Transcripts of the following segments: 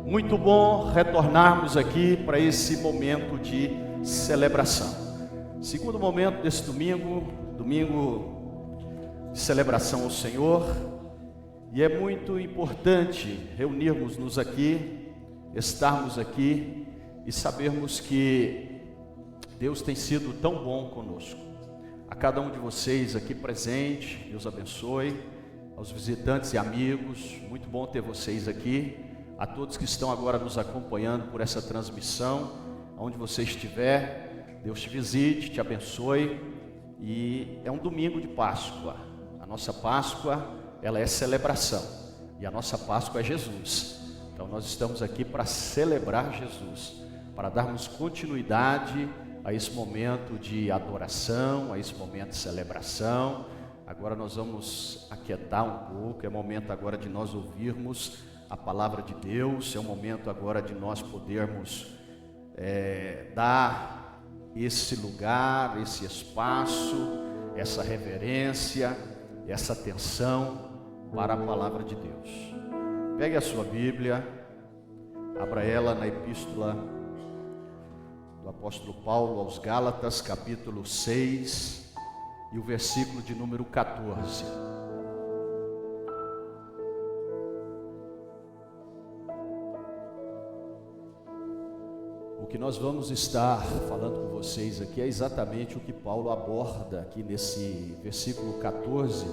Muito bom retornarmos aqui para esse momento de celebração. Segundo momento desse domingo de celebração ao Senhor, e é muito importante reunirmos-nos aqui, estarmos aqui e sabermos que Deus tem sido tão bom conosco. A cada um de vocês aqui presente, Deus abençoe, aos visitantes e amigos, muito bom ter vocês aqui. A todos que estão agora nos acompanhando por essa transmissão, onde você estiver, Deus te visite, te abençoe. E é um domingo de Páscoa. A nossa Páscoa, ela é celebração, e a nossa Páscoa é Jesus. Então nós estamos aqui para celebrar Jesus, para darmos continuidade a esse momento de adoração, a esse momento de celebração. Agora nós vamos aquietar um pouco, é momento agora de nós ouvirmos a palavra de Deus, é o momento agora de nós podermos dar esse lugar, esse espaço, essa reverência, essa atenção para a palavra de Deus. Pegue a sua Bíblia, abra ela na epístola do apóstolo Paulo aos Gálatas, capítulo 6 e o versículo de número 14. O que nós vamos estar falando com vocês aqui é exatamente o que Paulo aborda aqui nesse versículo 14,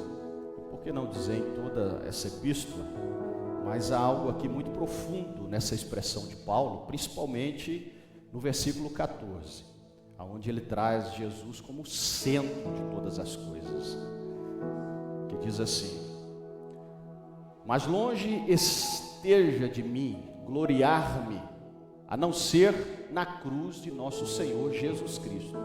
por que não dizer em toda essa epístola, mas há algo aqui muito profundo nessa expressão de Paulo, principalmente no versículo 14, onde ele traz Jesus como centro de todas as coisas, que diz assim: mas longe esteja de mim gloriar-me, a não ser na cruz de nosso Senhor Jesus Cristo,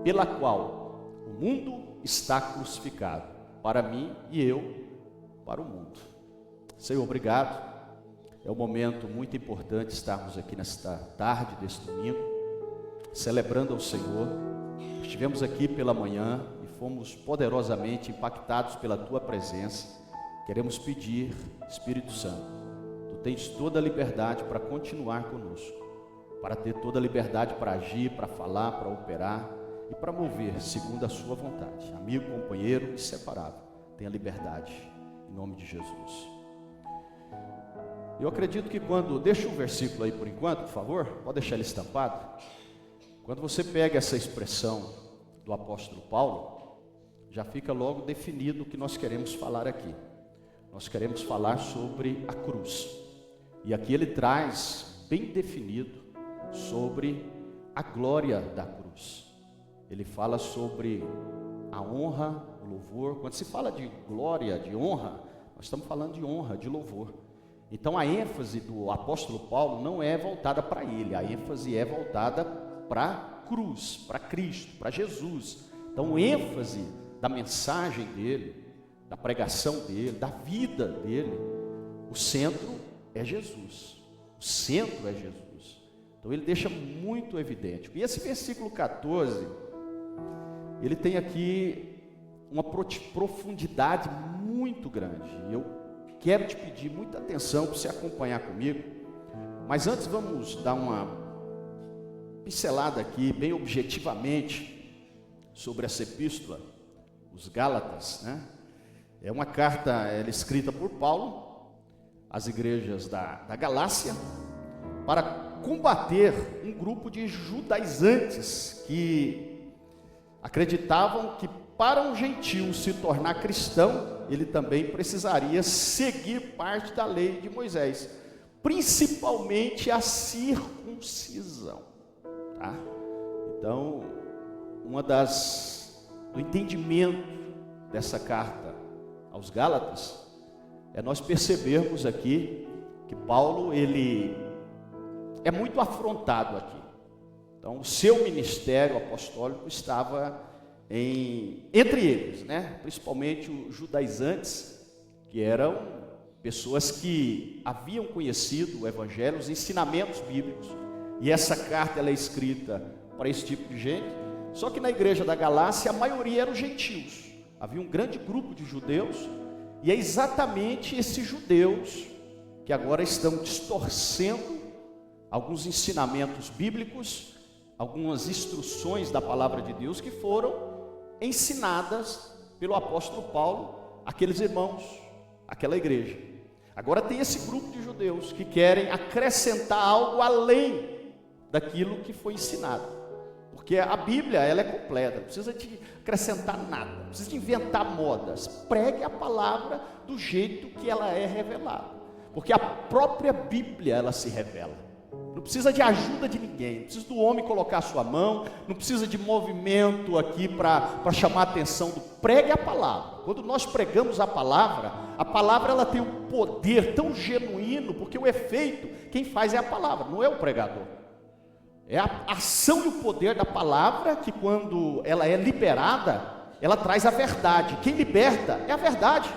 pela qual o mundo está crucificado para mim e eu para o mundo. Senhor, obrigado. É um momento muito importante estarmos aqui nesta tarde deste domingo, celebrando ao Senhor. Estivemos aqui pela manhã e fomos poderosamente impactados pela Tua presença. Queremos pedir, Espírito Santo, Tu tens toda a liberdade para continuar conosco, para ter toda a liberdade para agir, para falar, para operar e para mover segundo a sua vontade. Amigo, companheiro, inseparável, tenha liberdade, em nome de Jesus. Eu acredito que deixa um versículo aí por enquanto, por favor, pode deixar ele estampado. Quando você pega essa expressão do apóstolo Paulo, já fica logo definido o que nós queremos falar aqui. Nós queremos falar sobre a cruz, e aqui ele traz bem definido sobre a glória da cruz. Ele fala sobre a honra, o louvor. Quando se fala de glória, de honra, nós estamos falando de honra, de louvor. Então a ênfase do apóstolo Paulo não é voltada para ele, a ênfase é voltada para a cruz, para Cristo, para Jesus. Então a ênfase da mensagem dele, da pregação dele, da vida dele, o centro é Jesus. O centro é Jesus. Então ele deixa muito evidente. E esse versículo 14, ele tem aqui uma profundidade muito grande. Eu quero te pedir muita atenção para você acompanhar comigo. Mas antes vamos dar uma pincelada aqui, bem objetivamente, sobre essa epístola, os Gálatas, né? É uma carta, ela é escrita por Paulo às igrejas da Galácia, para combater um grupo de judaizantes que acreditavam que para um gentio se tornar cristão, ele também precisaria seguir parte da lei de Moisés, principalmente a circuncisão, tá? Então, do entendimento dessa carta aos Gálatas é nós percebermos aqui que Paulo, ele é muito afrontado aqui. Então o seu ministério apostólico estava entre eles, né? Principalmente os judaizantes, que eram pessoas que haviam conhecido o evangelho, os ensinamentos bíblicos, e essa carta ela é escrita para esse tipo de gente. Só que na igreja da Galácia a maioria eram gentios, havia um grande grupo de judeus, e é exatamente esses judeus que agora estão distorcendo alguns ensinamentos bíblicos, algumas instruções da palavra de Deus que foram ensinadas pelo apóstolo Paulo àqueles irmãos, àquela igreja. Agora tem esse grupo de judeus que querem acrescentar algo além daquilo que foi ensinado. Porque a Bíblia, ela é completa, não precisa de acrescentar nada, não precisa de inventar modas. Pregue a palavra do jeito que ela é revelada. Porque a própria Bíblia, ela se revela. Não precisa de ajuda de ninguém, não precisa do homem colocar a sua mão, não precisa de movimento aqui para chamar a atenção do... Pregue a palavra. Quando nós pregamos a palavra ela tem um poder tão genuíno, porque o efeito, quem faz é a palavra, não é o pregador. É a ação e o poder da palavra que, quando ela é liberada, ela traz a verdade. Quem liberta é a verdade,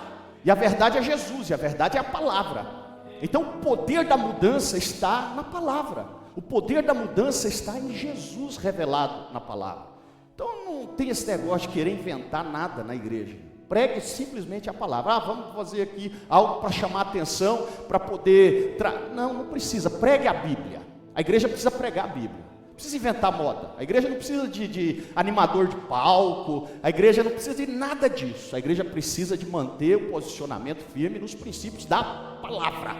e a verdade é Jesus, e a verdade é a palavra. Então o poder da mudança está na palavra, o poder da mudança está em Jesus revelado na palavra. Então não tem esse negócio de querer inventar nada na igreja. Pregue simplesmente a palavra. Vamos fazer aqui algo para chamar a atenção, para poder... Não precisa, pregue a Bíblia. A igreja precisa pregar a Bíblia, não precisa inventar moda. A igreja não precisa de animador de palco, a igreja não precisa de nada disso. A igreja precisa de manter o posicionamento firme nos princípios da palavra.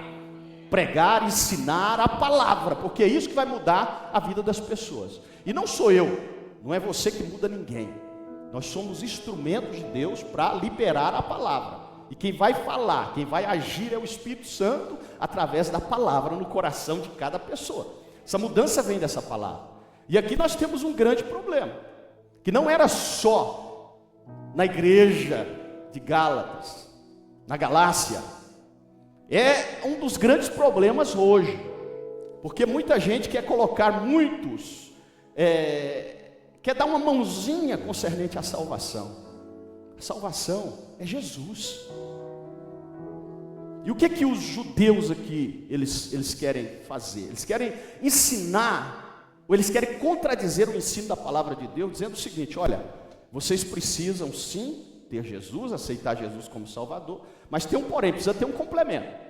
Pregar, ensinar a palavra, porque é isso que vai mudar a vida das pessoas. E não sou eu, não é você que muda ninguém. Nós somos instrumentos de Deus para liberar a palavra. E quem vai falar, quem vai agir é o Espírito Santo através da palavra no coração de cada pessoa. Essa mudança vem dessa palavra. E aqui nós temos um grande problema, que não era só na igreja de Gálatas, na Galácia. É um dos grandes problemas hoje, porque muita gente quer colocar quer dar uma mãozinha concernente à salvação. A salvação é Jesus. E o que os judeus aqui, eles querem fazer? Eles querem ensinar, ou eles querem contradizer o ensino da palavra de Deus, dizendo o seguinte: olha, vocês precisam sim ter Jesus, aceitar Jesus como Salvador, mas tem um porém, precisa ter um complemento.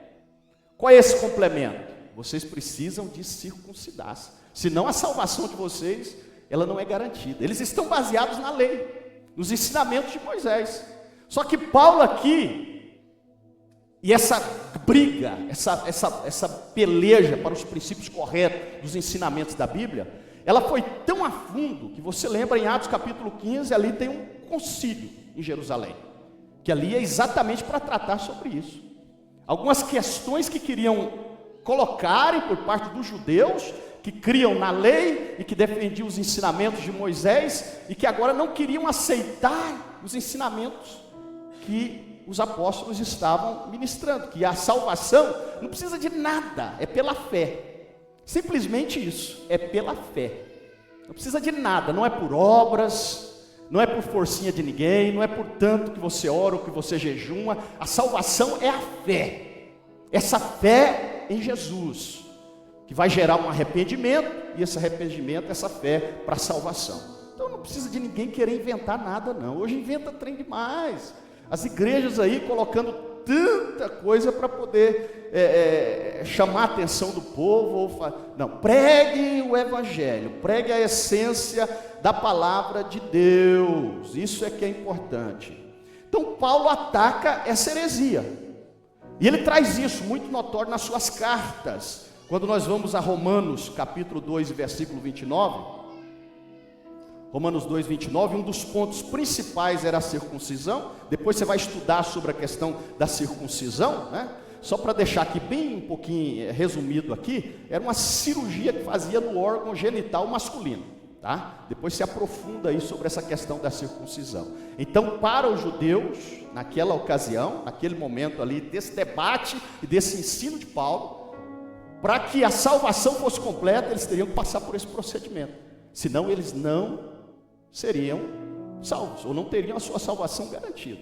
Qual é esse complemento? Vocês precisam de circuncidar-se, senão a salvação de vocês, ela não é garantida. Eles estão baseados na lei, nos ensinamentos de Moisés. Só que Paulo aqui, e essa briga, essa peleja para os princípios corretos dos ensinamentos da Bíblia, ela foi tão a fundo, que você lembra em Atos capítulo 15, ali tem um concílio em Jerusalém, que ali é exatamente para tratar sobre isso. Algumas questões que queriam colocarem por parte dos judeus, que criam na lei e que defendiam os ensinamentos de Moisés, e que agora não queriam aceitar os ensinamentos que os apóstolos estavam ministrando, que a salvação não precisa de nada, é pela fé, simplesmente isso, é pela fé, não precisa de nada, não é por obras, não é por forcinha de ninguém, não é por tanto que você ora ou que você jejuma. A salvação é a fé, essa fé em Jesus, que vai gerar um arrependimento, e esse arrependimento, essa fé para a salvação. Então não precisa de ninguém querer inventar nada não, hoje inventa trem demais. As igrejas aí colocando tanta coisa para poder chamar a atenção do povo. Não, pregue o evangelho, pregue a essência da palavra de Deus, isso é que é importante. Então Paulo ataca essa heresia, e ele traz isso muito notório nas suas cartas. Quando nós vamos a Romanos capítulo 2, versículo 29, Romanos 2, 29, um dos pontos principais era a circuncisão. Depois você vai estudar sobre a questão da circuncisão, né? Só para deixar aqui bem um pouquinho resumido aqui, era uma cirurgia que fazia no órgão genital masculino, tá? Depois se aprofunda aí sobre essa questão da circuncisão. Então, para os judeus, naquela ocasião, naquele momento ali, desse debate e desse ensino de Paulo, para que a salvação fosse completa, eles teriam que passar por esse procedimento, senão eles não seriam salvos, ou não teriam a sua salvação garantida.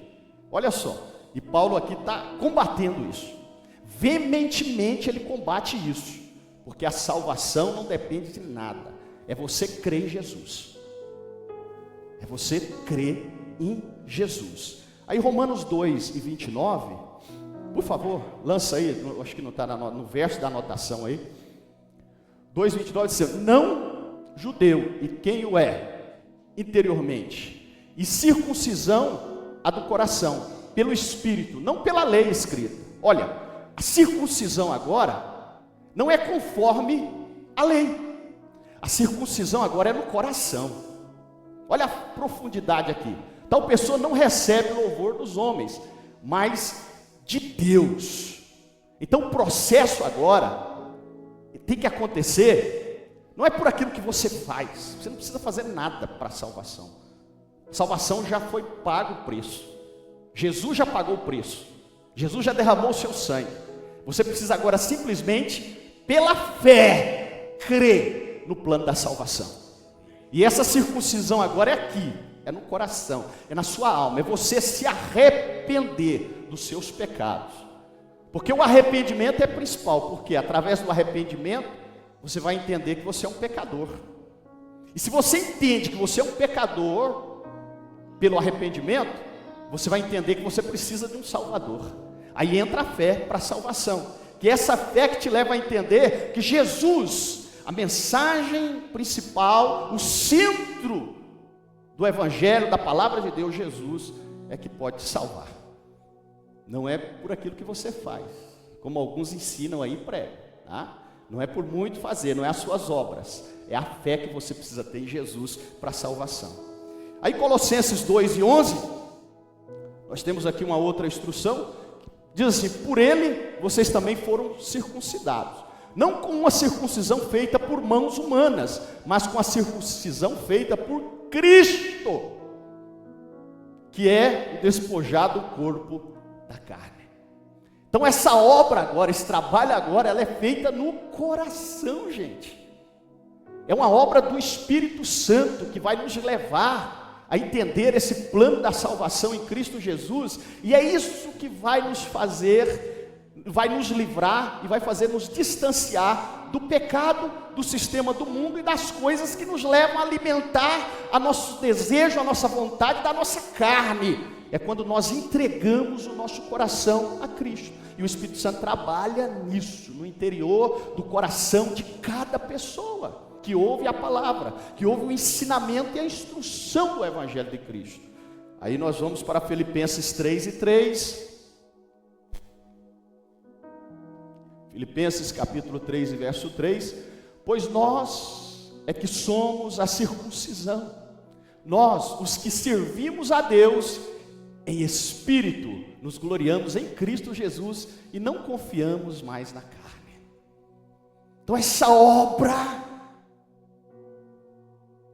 Olha só, e Paulo aqui está combatendo isso, veementemente ele combate isso, porque a salvação não depende de nada, é você crer em Jesus, é você crer em Jesus. Aí Romanos 2 e 29, Por favor, lança aí, acho que não está no verso da anotação aí. 2:29 diz: não judeu, e quem o é interiormente, e circuncisão a do coração, pelo Espírito, não pela lei escrita. Olha, a circuncisão agora não é conforme a lei. A circuncisão agora é no coração. Olha a profundidade aqui. Tal pessoa não recebe louvor dos homens, mas de Deus. Então o processo agora tem que acontecer, não é por aquilo que você faz. Você não precisa fazer nada para a salvação. A salvação já foi pago o preço. Jesus já pagou o preço. Jesus já derramou o seu sangue. Você precisa agora simplesmente, pela fé, crer no plano da salvação. E essa circuncisão agora é aqui, é no coração, é na sua alma, é você se arrepender dos seus pecados. Porque o arrependimento é principal, porque através do arrependimento você vai entender que você é um pecador. E se você entende que você é um pecador pelo arrependimento, você vai entender que você precisa de um Salvador. Aí entra a fé para a salvação, que é essa fé que te leva a entender que Jesus, a mensagem principal, o centro do Evangelho, da palavra de Deus, Jesus é que pode te salvar. Não é por aquilo que você faz, como alguns ensinam aí e pregam, tá? Não é por muito fazer, não é as suas obras, é a fé que você precisa ter em Jesus para a salvação. Aí Colossenses 2:11, nós temos aqui uma outra instrução, diz assim: por ele vocês também foram circuncidados, não com uma circuncisão feita por mãos humanas, mas com a circuncisão feita por Cristo, que é o despojar do corpo da carne. Então essa obra agora, esse trabalho agora, ela é feita no coração, gente. É uma obra do Espírito Santo que vai nos levar a entender esse plano da salvação em Cristo Jesus, e é isso que vai nos fazer, vai nos livrar e vai fazer nos distanciar do pecado, do sistema do mundo e das coisas que nos levam a alimentar a nosso desejo, a nossa vontade da nossa carne. É quando nós entregamos o nosso coração a Cristo, e o Espírito Santo trabalha nisso, no interior do coração de cada pessoa que ouve a palavra, que ouve o ensinamento e a instrução do Evangelho de Cristo. Aí nós vamos para Filipenses 3:3. Filipenses capítulo 3 e verso 3: pois nós é que somos a circuncisão, nós, os que servimos a Deus em espírito, nos gloriamos em Cristo Jesus e não confiamos mais na carne. Então essa obra,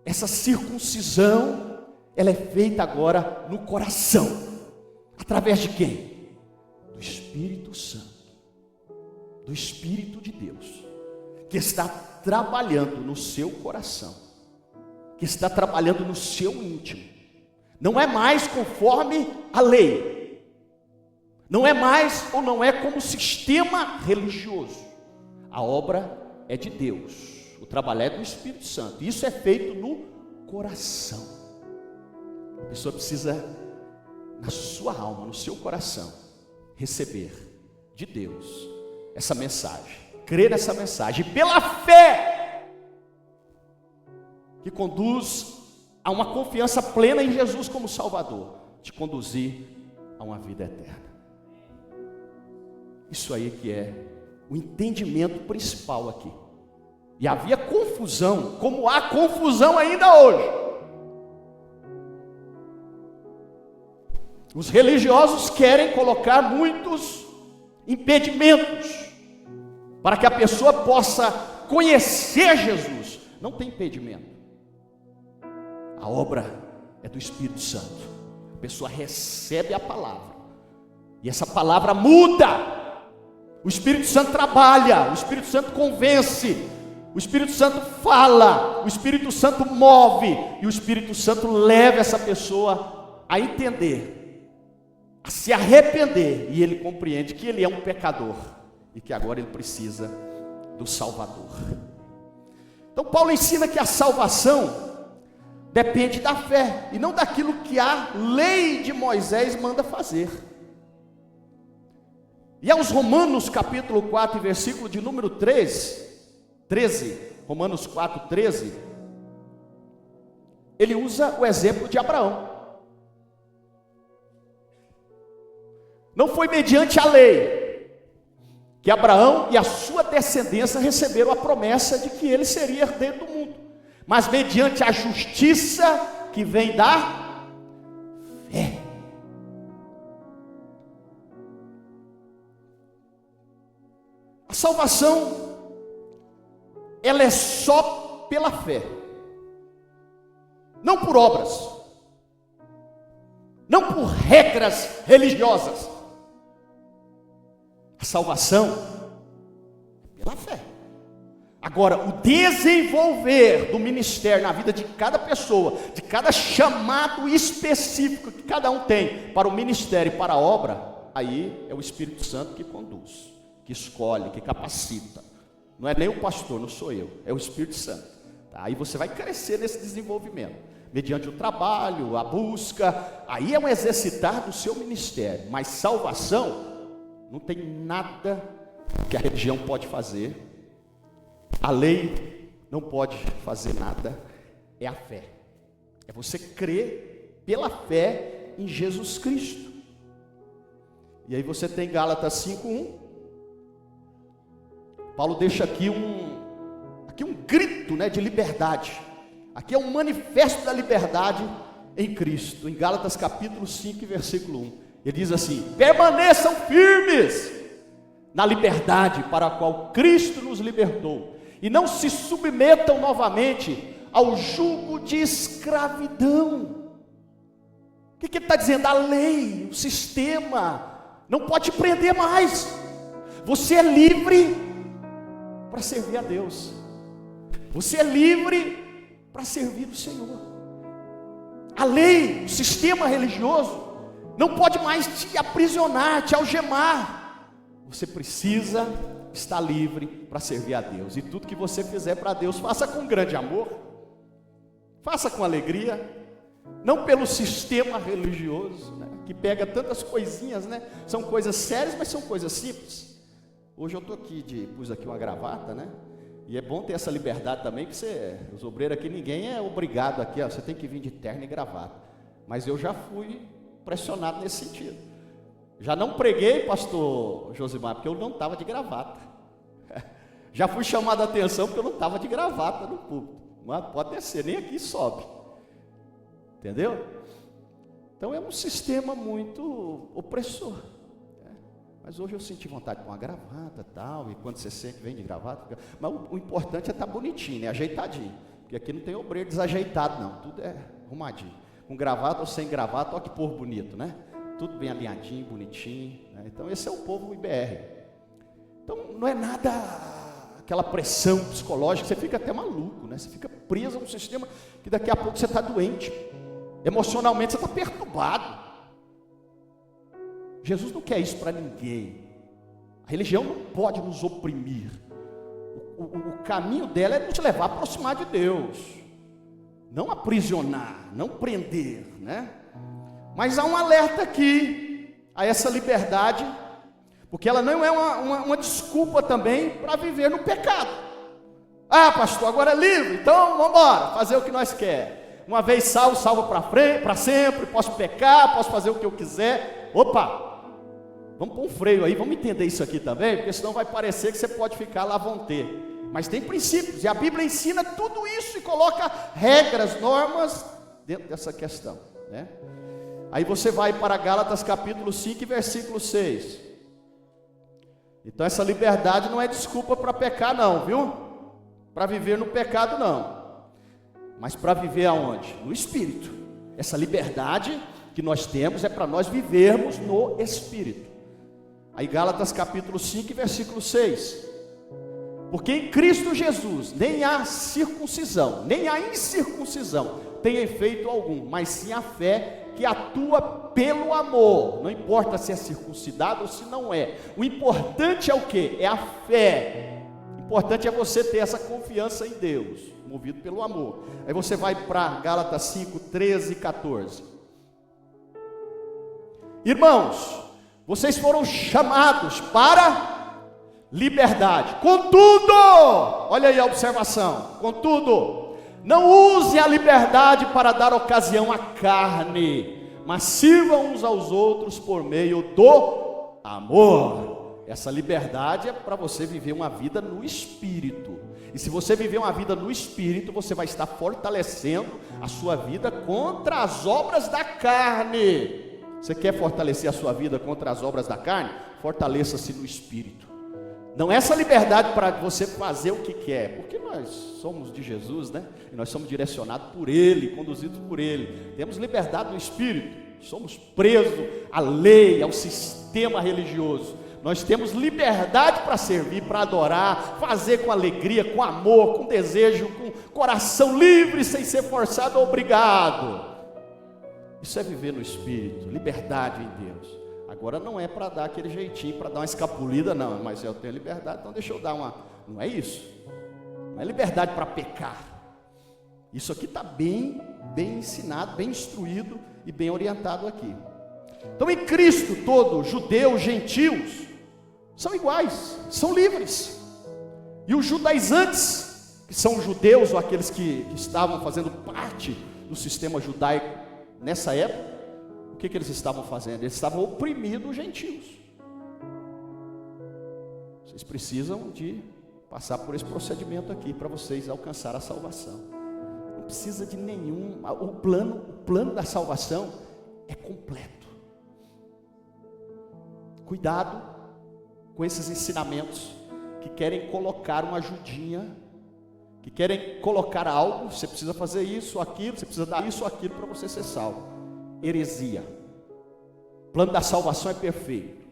essa circuncisão, ela é feita agora no coração. Através de quem? Do Espírito Santo, do Espírito de Deus, que está trabalhando no seu coração, que está trabalhando no seu íntimo. Não é mais conforme a lei, não é mais ou não é como sistema religioso. A obra é de Deus, o trabalho é do Espírito Santo. Isso é feito no coração. A pessoa precisa, na sua alma, no seu coração, receber de Deus essa mensagem, crer nessa mensagem, e pela fé que conduz a uma confiança plena em Jesus como Salvador, te conduzir a uma vida eterna. Isso aí que é o entendimento principal aqui. E havia confusão, como há confusão ainda hoje. Os religiosos querem colocar muitos impedimentos para que a pessoa possa conhecer Jesus. Não tem impedimento. A obra é do Espírito Santo. A pessoa recebe a palavra, e essa palavra muda. O Espírito Santo trabalha, o Espírito Santo convence, o Espírito Santo fala, o Espírito Santo move, e o Espírito Santo leva essa pessoa a entender, a se arrepender, e ele compreende que ele é um pecador e que agora ele precisa do Salvador. Então Paulo ensina que a salvação depende da fé, e não daquilo que a lei de Moisés manda fazer. E aos Romanos capítulo 4, versículo de número 13, Romanos 4, 13, ele usa o exemplo de Abraão. Não foi mediante a lei que Abraão e a sua descendência receberam a promessa de que ele seria herdeiro do mundo, mas mediante a justiça que vem da fé. A salvação, ela é só pela fé, não por obras, não por regras religiosas. A salvação é pela fé. Agora, o desenvolver do ministério na vida de cada pessoa, de cada chamado específico que cada um tem para o ministério e para a obra, aí é o Espírito Santo que conduz, que escolhe, que capacita. Não é nem o pastor, não sou eu, é o Espírito Santo. Tá? Aí você vai crescer nesse desenvolvimento, mediante o trabalho, a busca. Aí é um exercitar do seu ministério. Mas salvação, não tem nada que a religião pode fazer, a lei não pode fazer nada, é a fé. É você crer pela fé em Jesus Cristo. E aí você tem Gálatas 5:1. Paulo deixa aqui um grito, né, de liberdade. Aqui é um manifesto da liberdade em Cristo. Em Gálatas capítulo 5, versículo 1. Ele diz assim: permaneçam firmes na liberdade para a qual Cristo nos libertou, e não se submetam novamente ao jugo de escravidão. O que ele está dizendo? A lei, o sistema, não pode prender mais. Você é livre para servir a Deus. Você é livre para servir o Senhor. A lei, o sistema religioso, não pode mais te aprisionar, te algemar. Você precisa estar livre para servir a Deus. E tudo que você fizer para Deus, faça com grande amor, faça com alegria, não pelo sistema religioso, né, que pega tantas coisinhas, né? São coisas sérias, mas são coisas simples. Hoje eu estou aqui, pus aqui uma gravata, né? E é bom ter essa liberdade também, que os obreiros aqui, ninguém é obrigado aqui, ó, você tem que vir de terno e gravata. Mas eu já fui pressionado nesse sentido. Já não preguei, pastor Josimar, porque eu não estava de gravata. Já fui chamado a atenção porque eu não estava de gravata no púlpito. Mas pode descer, nem aqui sobe. Entendeu? Então é um sistema muito opressor. Mas hoje eu senti vontade de uma gravata e tal, e quando você sente, vem de gravata. Mas o importante é estar bonitinho, né? Ajeitadinho. Porque aqui não tem obreiro desajeitado, não. Tudo é arrumadinho. Com gravata ou sem gravata, olha que povo bonito, né? Tudo bem alinhadinho, bonitinho, né? Então esse é o povo IBR. Então não é nada aquela pressão psicológica, você fica até maluco, né? Você fica preso num sistema que daqui a pouco você está doente. Emocionalmente você está perturbado. Jesus não quer isso para ninguém. A religião não pode nos oprimir. O caminho dela é nos levar a aproximar de Deus, não aprisionar, não prender, né? Mas há um alerta aqui a essa liberdade, porque ela não é uma desculpa também para viver no pecado. Ah, pastor, agora é livre, então vamos embora, fazer o que nós queremos. Uma vez salvo, salvo para sempre, posso pecar, posso fazer o que eu quiser. Opa! Vamos pôr um freio aí, vamos entender isso aqui também, porque senão vai parecer que você pode ficar lá, vão ter. Mas tem princípios, e a Bíblia ensina tudo isso e coloca regras, normas dentro dessa questão, né? Aí você vai para Gálatas capítulo 5, versículo 6. Então essa liberdade não é desculpa para pecar não, viu? Para viver no pecado não. Mas para viver aonde? No Espírito. Essa liberdade que nós temos é para nós vivermos no Espírito. Aí Gálatas capítulo 5, versículo 6. Porque em Cristo Jesus nem há circuncisão, nem há incircuncisão tem efeito algum, mas sim a fé que atua pelo amor. Não importa se é circuncidado ou se não é. O importante é o quê? É a fé. O importante é você ter essa confiança em Deus, movido pelo amor. Aí você vai para Gálatas 5, 13 e 14. Irmãos, Vocês foram chamados para liberdade. Contudo, olha aí a observação. Contudo, não usem a liberdade para dar ocasião à carne, mas sirvam uns aos outros por meio do amor. Essa liberdade é para você viver uma vida no Espírito. E se você viver uma vida no Espírito, você vai estar fortalecendo a sua vida contra as obras da carne. Você quer fortalecer a sua vida contra as obras da carne? Fortaleça-se no Espírito. Não é essa liberdade para você fazer o que quer, porque nós somos de Jesus, né? E nós somos direcionados por Ele, conduzidos por Ele. Temos liberdade no Espírito. Somos presos à lei, ao sistema religioso. Nós temos liberdade para servir, para adorar, fazer com alegria, com amor, com desejo, com coração livre, sem ser forçado ou obrigado. Isso é viver no Espírito, liberdade em Deus. Agora não é para dar aquele jeitinho, para dar uma escapulida, não. Mas eu tenho liberdade, então deixa eu dar uma... Não é isso. Não é liberdade para pecar. Isso aqui está bem ensinado, bem instruído e bem orientado aqui. Então em Cristo todo, judeus, gentios, são iguais, são livres. E os judaizantes, que são judeus ou aqueles que estavam fazendo parte do sistema judaico nessa época, o que eles estavam fazendo? Eles estavam oprimindo os gentios. Vocês precisam de passar por esse procedimento aqui para vocês alcançar a salvação. Não precisa de nenhum. O plano da salvação é completo. Cuidado com esses ensinamentos que querem colocar uma ajudinha, que querem colocar algo. Você precisa fazer isso, aquilo, você precisa dar isso, aquilo para você ser salvo. Heresia. O plano da salvação é perfeito.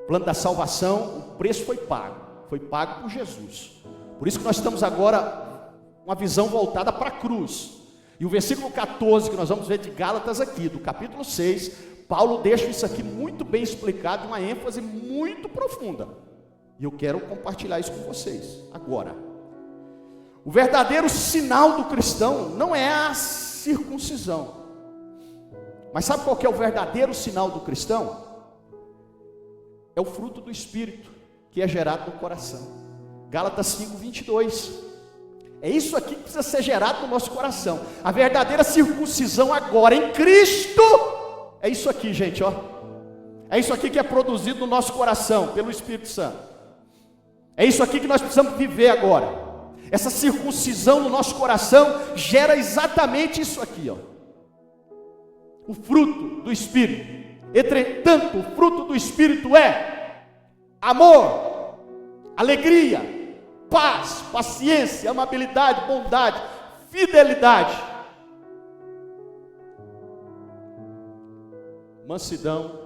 O plano da salvação, o preço foi pago por Jesus. Por isso que nós estamos agora uma visão voltada para a cruz. E o versículo 14 que nós vamos ver de Gálatas aqui, do capítulo 6, Paulo deixa isso aqui muito bem explicado, uma ênfase muito profunda. E eu quero compartilhar isso com vocês agora. O verdadeiro sinal do cristão não é a circuncisão. Mas sabe qual que é o verdadeiro sinal do cristão? É o fruto do Espírito, que é gerado no coração. Gálatas 5:22. É isso aqui que precisa ser gerado no nosso coração. A verdadeira circuncisão agora em Cristo, é isso aqui, gente, ó. É isso aqui que é produzido no nosso coração, pelo Espírito Santo. É isso aqui que nós precisamos viver agora. Essa circuncisão no nosso coração gera exatamente isso aqui, ó. O fruto do Espírito. Entretanto, o fruto do Espírito é amor, alegria, paz, paciência, amabilidade, bondade, fidelidade, mansidão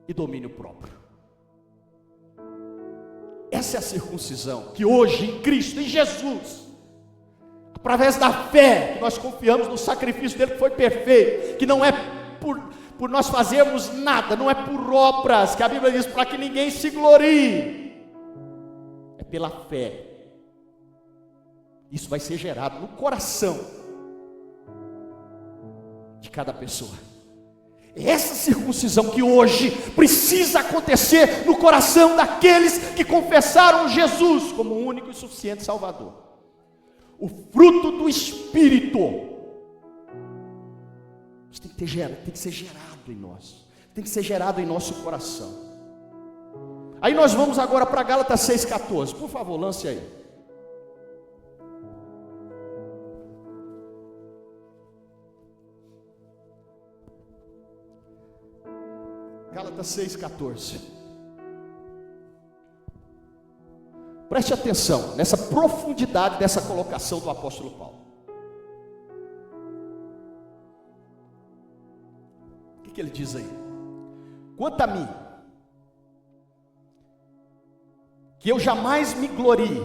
e domínio próprio. Essa é a circuncisão que hoje em Cristo, em Jesus, através da fé, que nós confiamos no sacrifício dele que foi perfeito, que não é por nós fazermos nada, não é por obras, que a Bíblia diz para que ninguém se glorie, é pela fé. Isso vai ser gerado no coração de cada pessoa. Essa circuncisão que hoje precisa acontecer no coração daqueles que confessaram Jesus como o único e suficiente Salvador. O fruto do Espírito tem que ser gerado em nós, tem que ser gerado em nosso coração. Aí nós vamos agora para Gálatas 6,14, por favor, lance aí. Gálatas 6,14. Preste atenção nessa profundidade dessa colocação do apóstolo Paulo. O que ele diz aí? Quanto a mim, que eu jamais me glorie,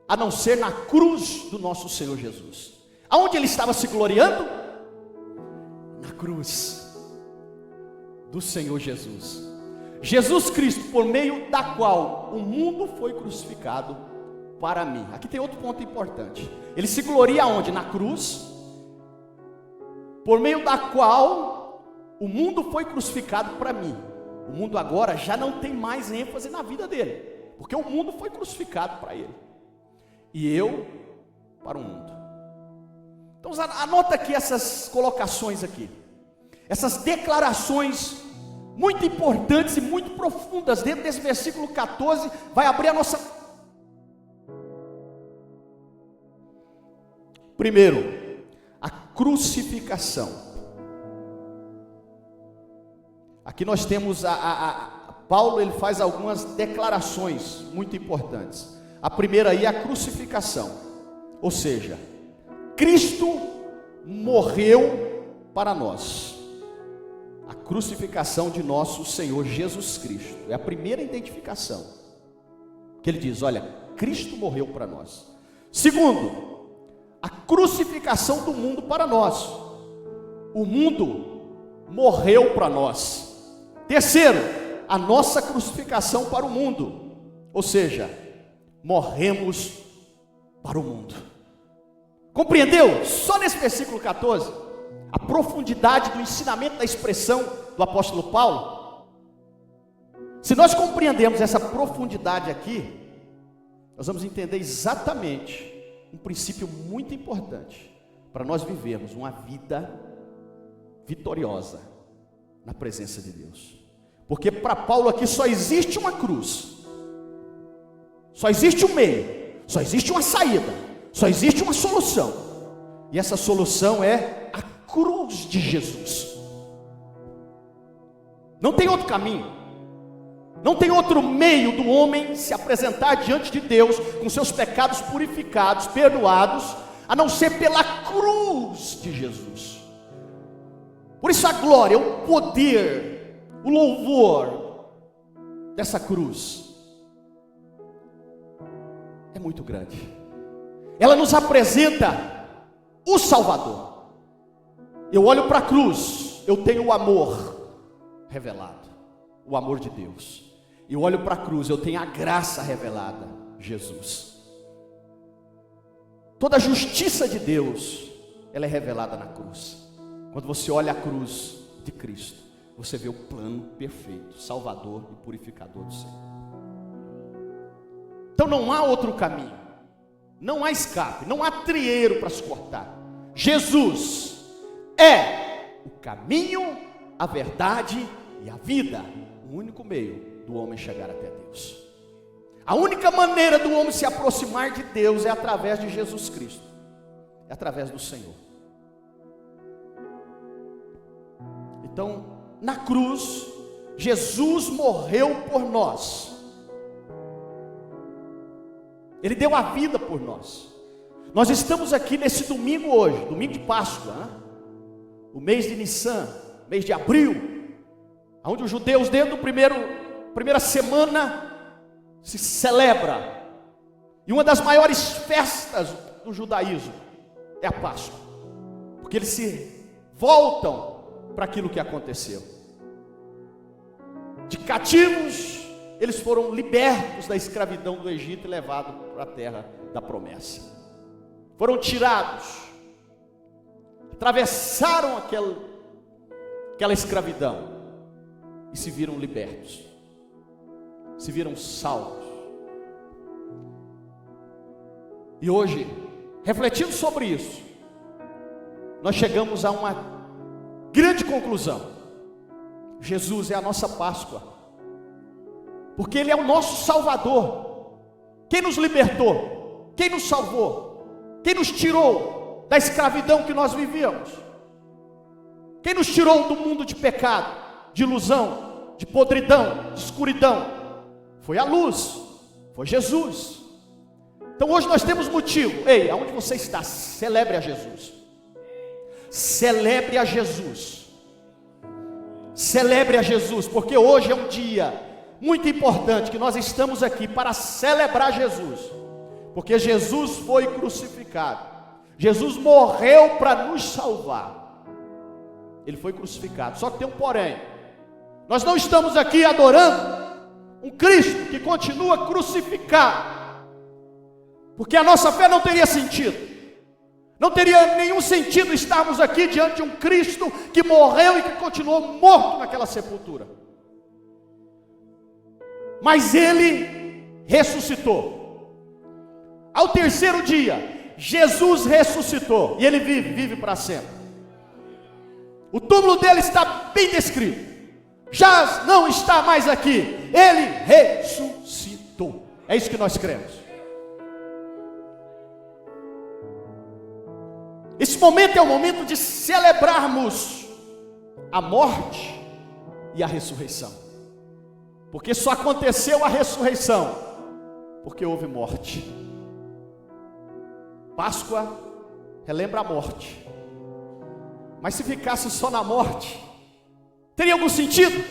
a não ser na cruz do nosso Senhor Jesus. Aonde ele estava se gloriando? Na cruz do Senhor Jesus. Jesus Cristo, por meio da qual o mundo foi crucificado para mim. Aqui tem outro ponto importante. Ele se gloria aonde? Na cruz, por meio da qual o mundo foi crucificado para mim. O mundo agora já não tem mais ênfase na vida dele, porque o mundo foi crucificado para ele, e eu para o mundo. Então anota aqui essas colocações aqui, essas declarações muito importantes e muito profundas dentro desse versículo 14, vai abrir a nossa... Primeiro, a crucificação. Aqui nós temos Paulo, ele faz algumas declarações muito importantes. A primeira aí é a crucificação, ou seja, Cristo morreu para nós. A crucificação de nosso Senhor Jesus Cristo é a primeira identificação que ele diz: olha, Cristo morreu para nós. Segundo, a crucificação do mundo para nós. O mundo morreu para nós. Terceiro, a nossa crucificação para o mundo, ou seja, morremos para o mundo. Compreendeu? Só nesse versículo 14, a profundidade do ensinamento da expressão do apóstolo Paulo. Se nós compreendemos essa profundidade aqui, nós vamos entender exatamente um princípio muito importante para nós vivermos uma vida vitoriosa na presença de Deus. Porque para Paulo aqui só existe uma cruz, só existe um meio, só existe uma saída, só existe uma solução, e essa solução é a cruz de Jesus. Não tem outro caminho, não tem outro meio do homem se apresentar diante de Deus com seus pecados purificados, perdoados, a não ser pela cruz de Jesus. Por isso a glória, o poder, o louvor dessa cruz é muito grande. Ela nos apresenta o Salvador. Eu olho para a cruz, eu tenho o amor revelado, o amor de Deus. Eu olho para a cruz, eu tenho a graça revelada, Jesus. Toda a justiça de Deus, ela é revelada na cruz. Quando você olha a cruz de Cristo, você vê o plano perfeito, salvador e purificador do Senhor. Então não há outro caminho, não há escape, não há trieiro para se cortar. Jesus é o caminho, a verdade e a vida, o único meio do homem chegar até Deus. A única maneira do homem se aproximar de Deus é através de Jesus Cristo, é através do Senhor. Então, na cruz, Jesus morreu por nós. Ele deu a vida por nós. Nós estamos aqui nesse domingo hoje, domingo de Páscoa, né? O mês de Nissan, mês de abril, onde os judeus dentro do primeira semana se celebra. E uma das maiores festas do judaísmo é a Páscoa, porque eles se voltam para aquilo que aconteceu. De cativos, eles foram libertos da escravidão do Egito e levados para a terra da promessa. Foram tirados, atravessaram aquela escravidão e se viram libertos, se viram salvos. E hoje, refletindo sobre isso, nós chegamos a uma grande conclusão: Jesus é a nossa Páscoa, porque Ele é o nosso Salvador. Quem nos libertou, quem nos salvou, quem nos tirou da escravidão que nós vivíamos, quem nos tirou do mundo de pecado, de ilusão, de podridão, de escuridão, foi a luz, foi Jesus. Então hoje nós temos motivo. Ei, aonde você está, celebre a Jesus. Celebre a Jesus. Celebre a Jesus, porque hoje é um dia muito importante que nós estamos aqui para celebrar Jesus, porque Jesus foi crucificado, Jesus morreu para nos salvar, Ele foi crucificado. Só que tem um porém: nós não estamos aqui adorando um Cristo que continua crucificado, porque a nossa fé não teria sentido. Não teria nenhum sentido estarmos aqui diante de um Cristo que morreu e que continuou morto naquela sepultura. mas ele ressuscitou. Ao terceiro dia, Jesus ressuscitou, e ele vive para sempre. O túmulo dele está bem descrito, já não está mais aqui, ele ressuscitou. É isso que nós cremos. Esse momento é o momento de celebrarmos a morte e a ressurreição, porque só aconteceu a ressurreição porque houve morte. Páscoa relembra a morte, mas se ficasse só na morte, teria algum sentido?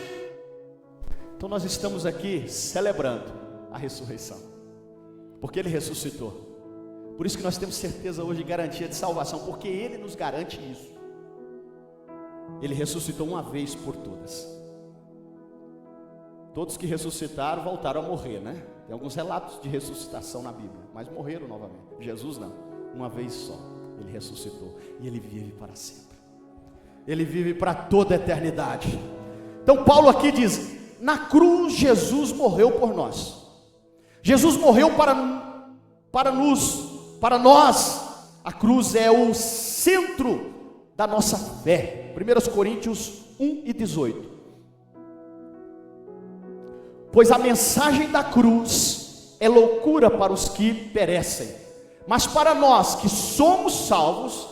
Então nós estamos aqui celebrando a ressurreição, porque ele ressuscitou. Por isso que nós temos certeza hoje de garantia de salvação, porque ele nos garante isso. Ele ressuscitou uma vez por todas. Todos que ressuscitaram voltaram a morrer, né? Tem alguns relatos de ressuscitação na Bíblia, mas morreram novamente. Jesus não, uma vez só. Ele ressuscitou e ele vive para sempre. Ele vive para toda a eternidade. Então Paulo aqui diz: na cruz Jesus morreu por nós. Jesus morreu para nós. A cruz é o centro da nossa fé. 1 Coríntios 1:18. Pois a mensagem da cruz é loucura para os que perecem, mas para nós que somos salvos,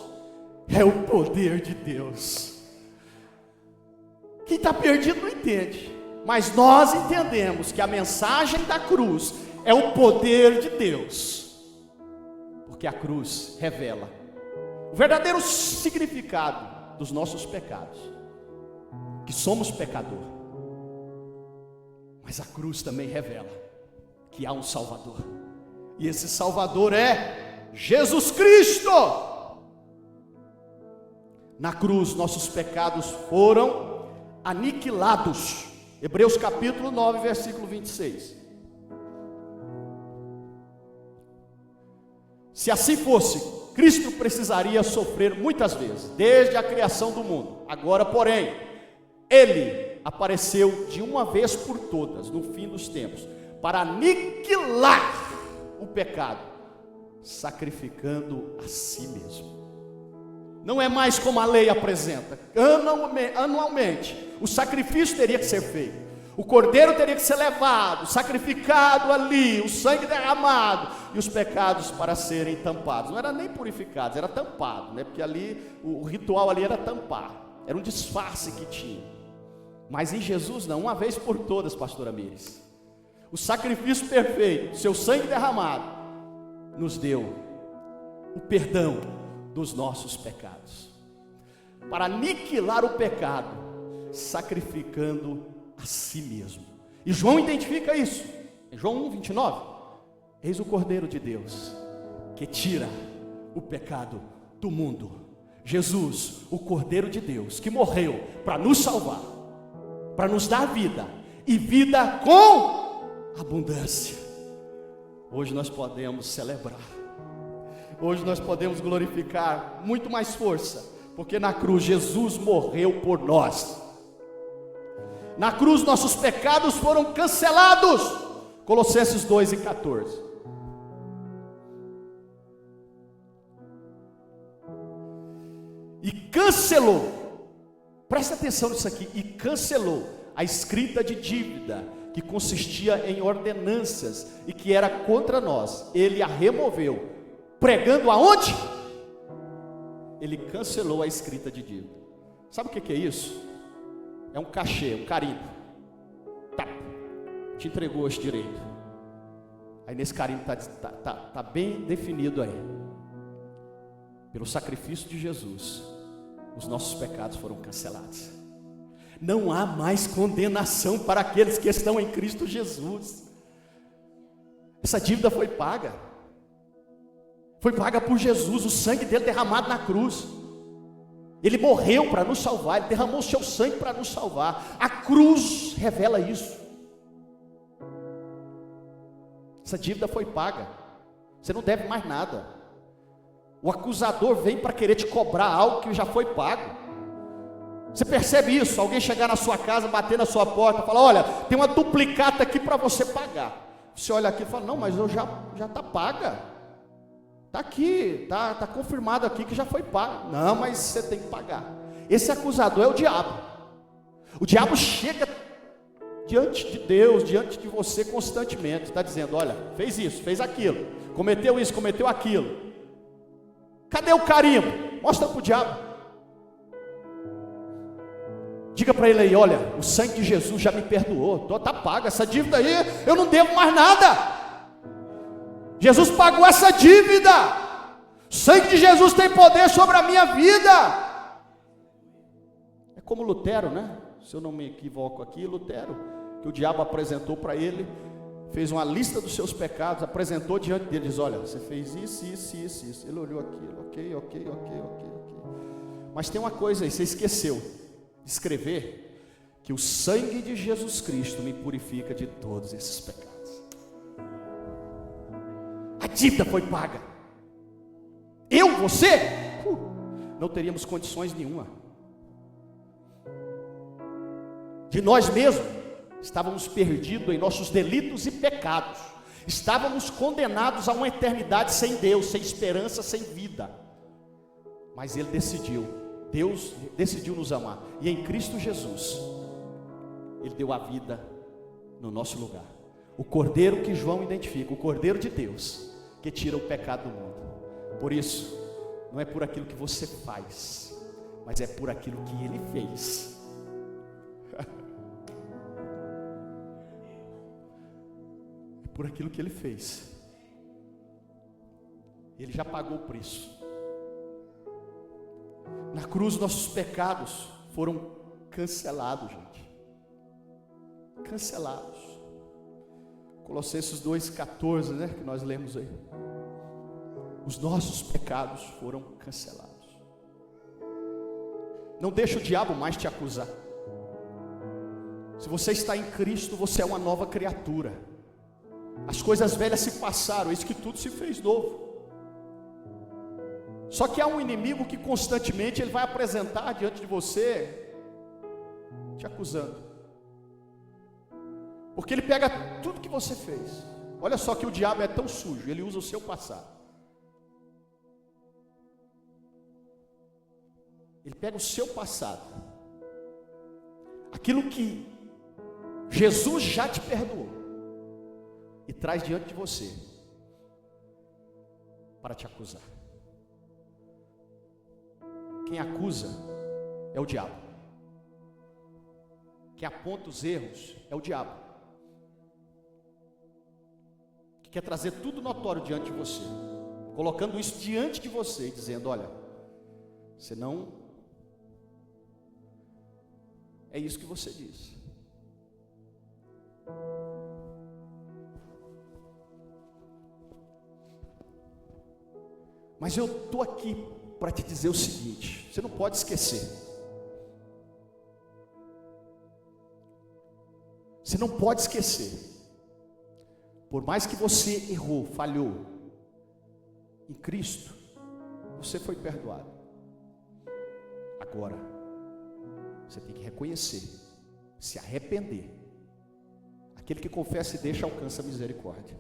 é o poder de Deus. Quem está perdido não entende, mas nós entendemos que a mensagem da cruz é o poder de Deus, porque a cruz revela o verdadeiro significado dos nossos pecados, que somos pecadores. Mas a cruz também revela que há um Salvador, e esse Salvador é Jesus Cristo. Na cruz nossos pecados foram aniquilados. Hebreus capítulo 9, versículo 26. Se assim fosse, Cristo precisaria sofrer muitas vezes, desde a criação do mundo. Agora, porém, ele apareceu de uma vez por todas, no fim dos tempos, para aniquilar o pecado, sacrificando a si mesmo. Não é mais como a lei apresenta. Anualmente, o sacrifício teria que ser feito. O cordeiro teria que ser levado, sacrificado ali, o sangue derramado, e os pecados para serem tampados. Não era nem purificados, era tampado, né? Porque ali, o ritual ali era tampar. Era um disfarce que tinha. Mas em Jesus não, uma vez por todas, pastora Mires. O sacrifício perfeito, seu sangue derramado, nos deu o perdão dos nossos pecados, para aniquilar o pecado, sacrificando a si mesmo. E João identifica isso, em João 1:29, eis o Cordeiro de Deus, que tira o pecado do mundo. Jesus, o Cordeiro de Deus, que morreu para nos salvar, para nos dar vida, e vida com abundância. Hoje nós podemos celebrar, hoje nós podemos glorificar muito mais força, porque na cruz Jesus morreu por nós. Na cruz nossos pecados foram cancelados. Colossenses 2:14. E cancelou, presta atenção nisso aqui, e cancelou a escrita de dívida que consistia em ordenanças e que era contra nós. Ele a removeu, pregando aonde? Ele cancelou a escrita de dívida. Sabe o que é isso? É um cachê, um carimbo. Tá, te entregou esse direito. Aí nesse carimbo tá bem definido aí. Pelo sacrifício de Jesus, os nossos pecados foram cancelados. Não há mais condenação para aqueles que estão em Cristo Jesus. Essa dívida foi paga. Foi paga por Jesus, o sangue dele derramado na cruz. Ele morreu para nos salvar, ele derramou o seu sangue para nos salvar. A cruz revela isso. Essa dívida foi paga. Você não deve mais nada. O acusador vem para querer te cobrar algo que já foi pago. Você percebe isso? Alguém chegar na sua casa, bater na sua porta, falar: olha, tem uma duplicata aqui para você pagar. Você olha aqui e fala: não, mas eu já está paga. Está aqui, está confirmado aqui que já foi pago. Não, mas você tem que pagar. Esse acusador é o diabo. O diabo chega diante de Deus, diante de você constantemente, está dizendo: olha, fez isso, fez aquilo, cometeu isso, cometeu aquilo. Cadê o carimbo? Mostra para o diabo. Diga para ele aí: olha, o sangue de Jesus já me perdoou, está paga, essa dívida aí, eu não devo mais nada. Jesus pagou essa dívida. O sangue de Jesus tem poder sobre a minha vida. É como Lutero, né? Se eu não me equivoco aqui, Lutero, que o diabo apresentou para ele, fez uma lista dos seus pecados, apresentou diante dele, diz: olha, você fez isso, isso, isso, isso. Ele olhou aquilo, ok. Mas tem uma coisa aí, você esqueceu de escrever que o sangue de Jesus Cristo me purifica de todos esses pecados. A dívida foi paga. Eu, você, não teríamos condições nenhuma. De nós mesmos, estávamos perdidos em nossos delitos e pecados. Estávamos condenados a uma eternidade sem Deus, sem esperança, sem vida. Mas Ele decidiu, Deus decidiu nos amar. E em Cristo Jesus, Ele deu a vida no nosso lugar. O Cordeiro que João identifica, o Cordeiro de Deus, que tira o pecado do mundo. Por isso, não é por aquilo que você faz, mas é por aquilo que Ele fez. É por aquilo que Ele fez. Ele já pagou o preço. Na cruz nossos pecados foram cancelados, gente. Cancelados. Colossenses 2,14, né, que nós lemos aí. Os nossos pecados foram cancelados. Não deixa o diabo mais te acusar. Se você está em Cristo, você é uma nova criatura. As coisas velhas se passaram, eis que tudo se fez novo. Só que há um inimigo que constantemente ele vai apresentar diante de você, te acusando. Porque ele pega tudo que você fez. Olha só que o diabo é tão sujo, ele usa o seu passado. Ele pega o seu passado, aquilo que Jesus já te perdoou, e traz diante de você, para te acusar. Quem acusa é o diabo. Quem aponta os erros é o diabo. Que quer trazer tudo notório diante de você, colocando isso diante de você e dizendo: olha, você não é isso que você diz. Mas eu estou aqui para te dizer o seguinte: você não pode esquecer. Você não pode esquecer. Por mais que você errou, falhou, em Cristo, você foi perdoado. Agora, você tem que reconhecer, se arrepender. Aquele que confessa e deixa alcança a misericórdia.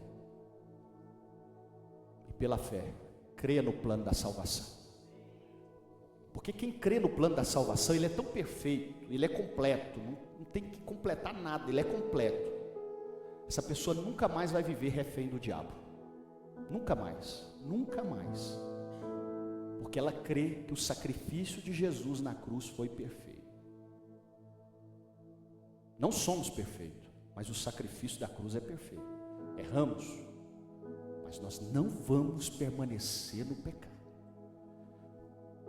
E pela fé, creia no plano da salvação. Porque quem crê no plano da salvação, ele é tão perfeito, ele é completo, não tem que completar nada, ele é completo. Essa pessoa nunca mais vai viver refém do diabo. Nunca mais, nunca mais. Porque ela crê que o sacrifício de Jesus na cruz foi perfeito. Não somos perfeitos, mas o sacrifício da cruz é perfeito. Erramos, mas nós não vamos permanecer no pecado.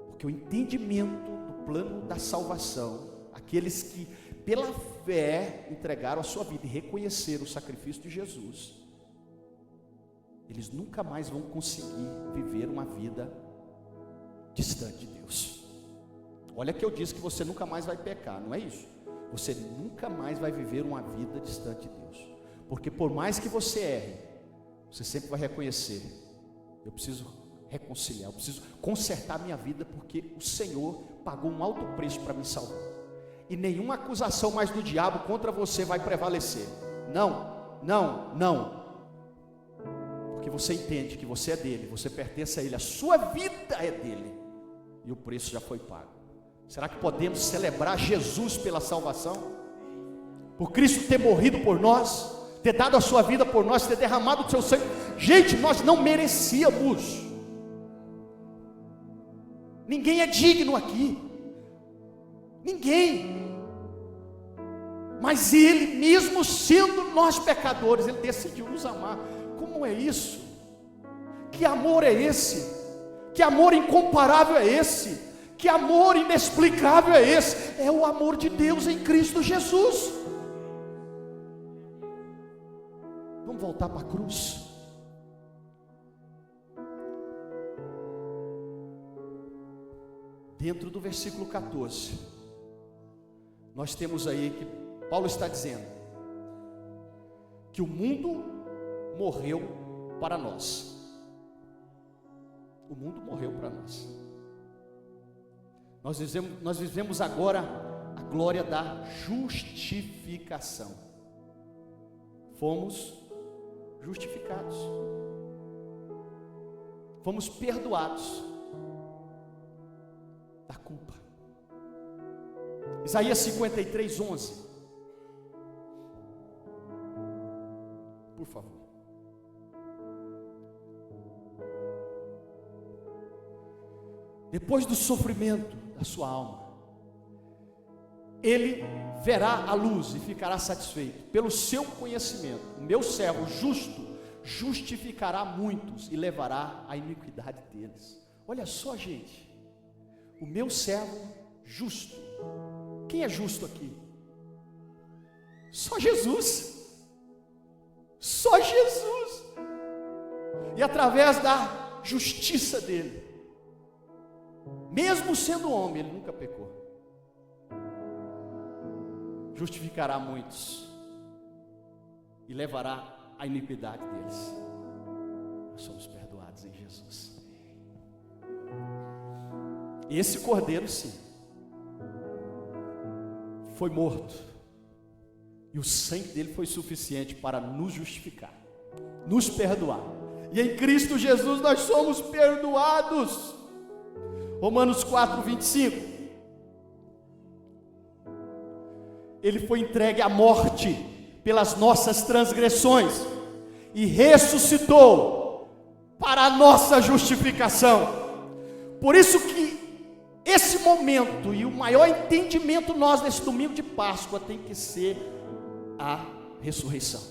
Porque o entendimento do plano da salvação, aqueles que pela fé entregaram a sua vida e reconheceram o sacrifício de Jesus, eles nunca mais vão conseguir viver uma vida distante de Deus. Olha que eu disse que você nunca mais vai pecar, não é isso? Você nunca mais vai viver uma vida distante de Deus. Porque por mais que você erre, você sempre vai reconhecer: eu preciso reconciliar, eu preciso consertar a minha vida, porque o Senhor pagou um alto preço para me salvar. e nenhuma acusação mais do diabo contra você vai prevalecer. Não, não, não. Porque você entende que você é dele, você pertence a ele, a sua vida é dele, e o preço já foi pago. Será que podemos celebrar Jesus pela salvação? Por Cristo ter morrido por nós, ter dado a sua vida por nós, ter derramado o seu sangue. Gente, nós não merecíamos. Ninguém é digno aqui, ninguém. Mas Ele, mesmo sendo nós pecadores, Ele decidiu nos amar. Como é isso? Que amor é esse? Que amor incomparável é esse? Que amor inexplicável é esse? É o amor de Deus em Cristo Jesus. Vamos voltar para a cruz. Dentro do versículo 14, nós temos aí que Paulo está dizendo que o mundo morreu para nós. O mundo morreu para nós. Nós vivemos agora a glória da justificação. Fomos justificados. Fomos perdoados da culpa. Isaías 53, 11. Por favor. Depois do sofrimento da sua alma, ele verá a luz e ficará satisfeito. Pelo seu conhecimento, o meu servo justo justificará muitos e levará a iniquidade deles. Olha só, gente, o meu servo justo. Quem é justo aqui? Só Jesus. Só Jesus. E através da justiça dele, mesmo sendo homem, ele nunca pecou, justificará muitos e levará a iniquidade deles. Nós somos perdoados em Jesus. Esse cordeiro, sim, foi morto, e o sangue dele foi suficiente para nos justificar, nos perdoar. E em Cristo Jesus nós somos perdoados. Romanos 4, 25. Ele foi entregue à morte pelas nossas transgressões e ressuscitou para a nossa justificação. Por isso que esse momento e o maior entendimento nós nesse domingo de Páscoa tem que ser a ressurreição.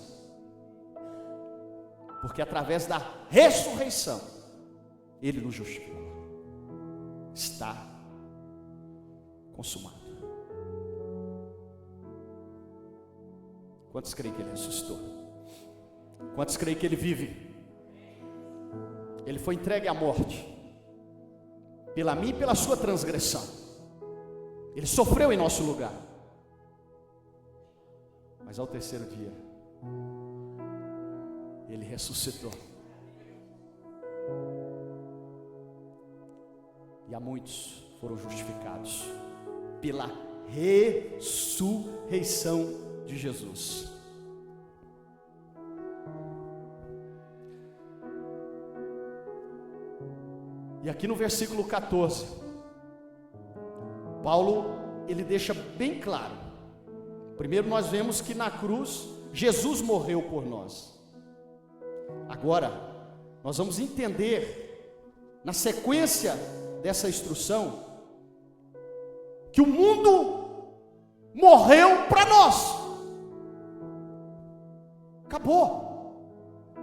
Porque através da ressurreição ele nos justificou. Está consumado. Quantos creem que ele ressuscitou? Quantos creem que ele vive? Ele foi entregue à morte pela minha e pela sua transgressão. Ele sofreu em nosso lugar. Mas ao terceiro dia ele ressuscitou. E a muitos foram justificados pela ressurreição de Jesus. E aqui no versículo 14, Paulo, ele deixa bem claro. Primeiro nós vemos que na cruz, Jesus morreu por nós. Agora, nós vamos entender, na sequência dessa instrução, que o mundo morreu para nós. Acabou.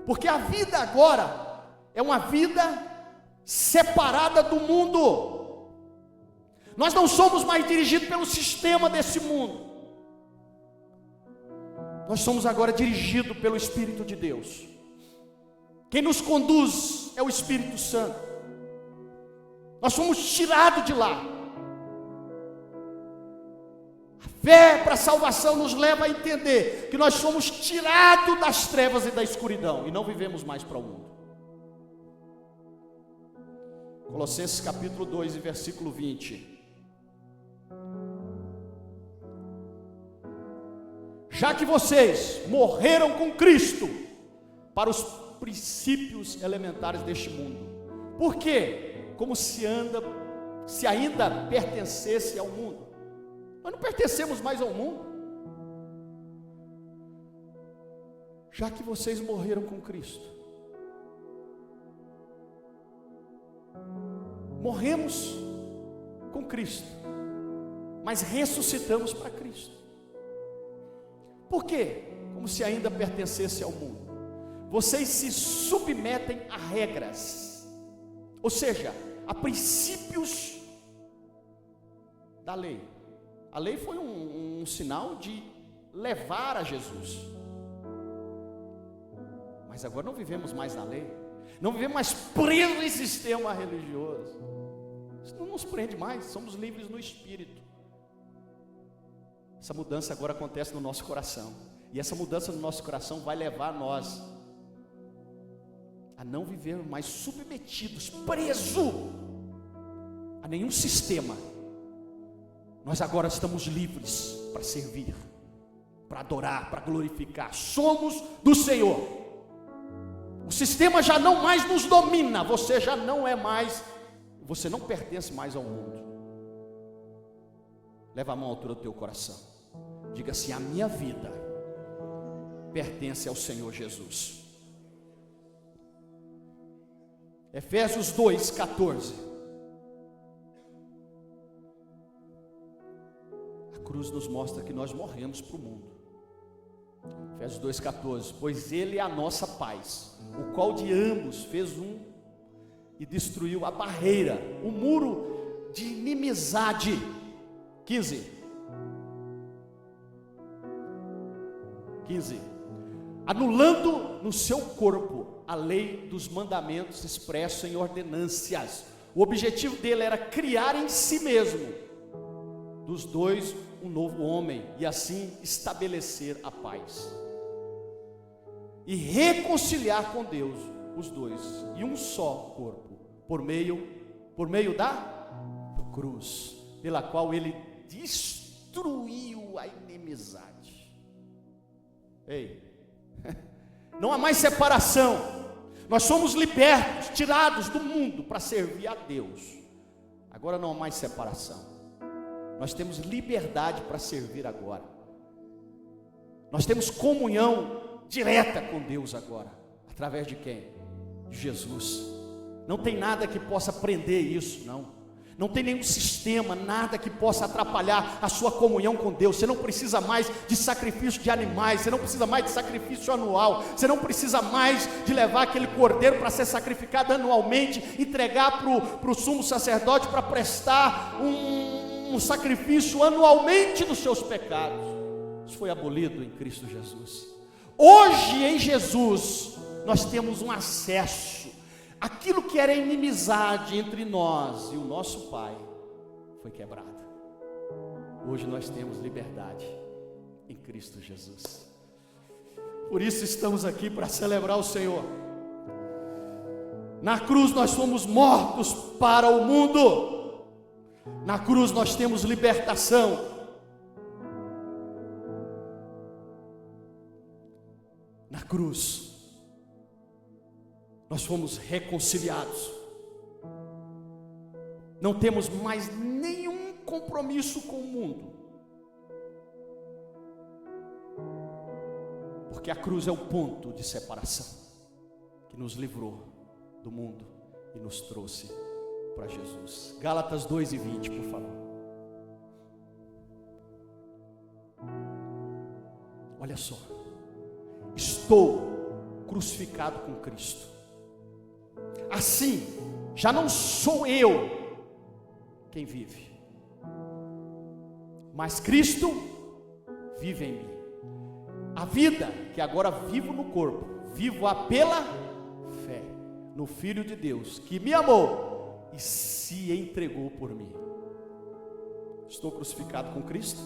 Porque a vida agora é uma vida separada do mundo. Nós não somos mais dirigidos pelo sistema desse mundo. Nós somos agora dirigidos pelo Espírito de Deus. Quem nos conduz é o Espírito Santo. Nós fomos tirados de lá. A fé para a salvação nos leva a entender que nós somos tirados das trevas e da escuridão e não vivemos mais para o mundo. Colossenses capítulo 2 e versículo 20. já que vocês morreram com Cristo para os princípios elementares deste mundo. Por quê? Como se ainda pertencesse ao mundo. Nós não pertencemos mais ao mundo. Já que vocês morreram com Cristo. Morremos com Cristo, mas ressuscitamos para Cristo. Por quê? Como se ainda pertencesse ao mundo. Vocês se submetem a regras, ou seja, a princípios da lei. A lei foi um sinal de levar a Jesus. Mas agora não vivemos mais na lei, não vivemos mais presos em sistema religioso. Isso não nos prende mais, somos livres no Espírito. Essa mudança agora acontece no nosso coração, e essa mudança no nosso coração vai levar nós a não vivermos mais submetidos, presos a nenhum sistema. Nós agora estamos livres para servir, para adorar, para glorificar. Somos do Senhor. O sistema já não mais nos domina. Você já não é mais, você não pertence mais ao mundo. Leva a mão à altura do teu coração. Diga assim: a minha vida pertence ao Senhor Jesus. Efésios 2:14. A cruz nos mostra que nós morremos para o mundo. Efésios 2:14. Pois Ele é a nossa paz, o qual de ambos fez um e destruiu a barreira, o muro de inimizade. 15. Anulando no seu corpo a lei dos mandamentos expresso em ordenâncias. O objetivo dele era criar em si mesmo, dos dois, um novo homem, e assim estabelecer a paz e reconciliar com Deus os dois em um só corpo, por meio da cruz, pela qual ele destruiu a inimizade. Ei, não há mais separação. Nós somos libertos, tirados do mundo para servir a Deus. Agora não há mais separação. Nós temos liberdade para servir agora. Nós temos comunhão direta com Deus agora. Através de quem? De Jesus. Não tem nada que possa prender isso, não. Não tem nenhum sistema, nada que possa atrapalhar a sua comunhão com Deus. Você não precisa mais de sacrifício de animais, você não precisa mais de sacrifício anual, você não precisa mais de levar aquele cordeiro para ser sacrificado anualmente, entregar para o sumo sacerdote para prestar um sacrifício anualmente dos seus pecados. Isso foi abolido em Cristo Jesus. Hoje em Jesus nós temos um acesso. Aquilo que era inimizade entre nós e o nosso Pai foi quebrado. Hoje nós temos liberdade em Cristo Jesus. Por isso estamos aqui para celebrar o Senhor. Na cruz nós fomos mortos para o mundo. Na cruz nós temos libertação. Na cruz nós fomos reconciliados. Não temos mais nenhum compromisso com o mundo, porque a cruz é o ponto de separação que nos livrou do mundo e nos trouxe para Jesus. Gálatas 2:20, por favor. Olha só: estou crucificado com Cristo. Assim, já não sou eu quem vive, mas Cristo vive em mim. A vida que agora vivo no corpo, vivo-a pela fé no Filho de Deus, que me amou e se entregou por mim. Estou crucificado com Cristo.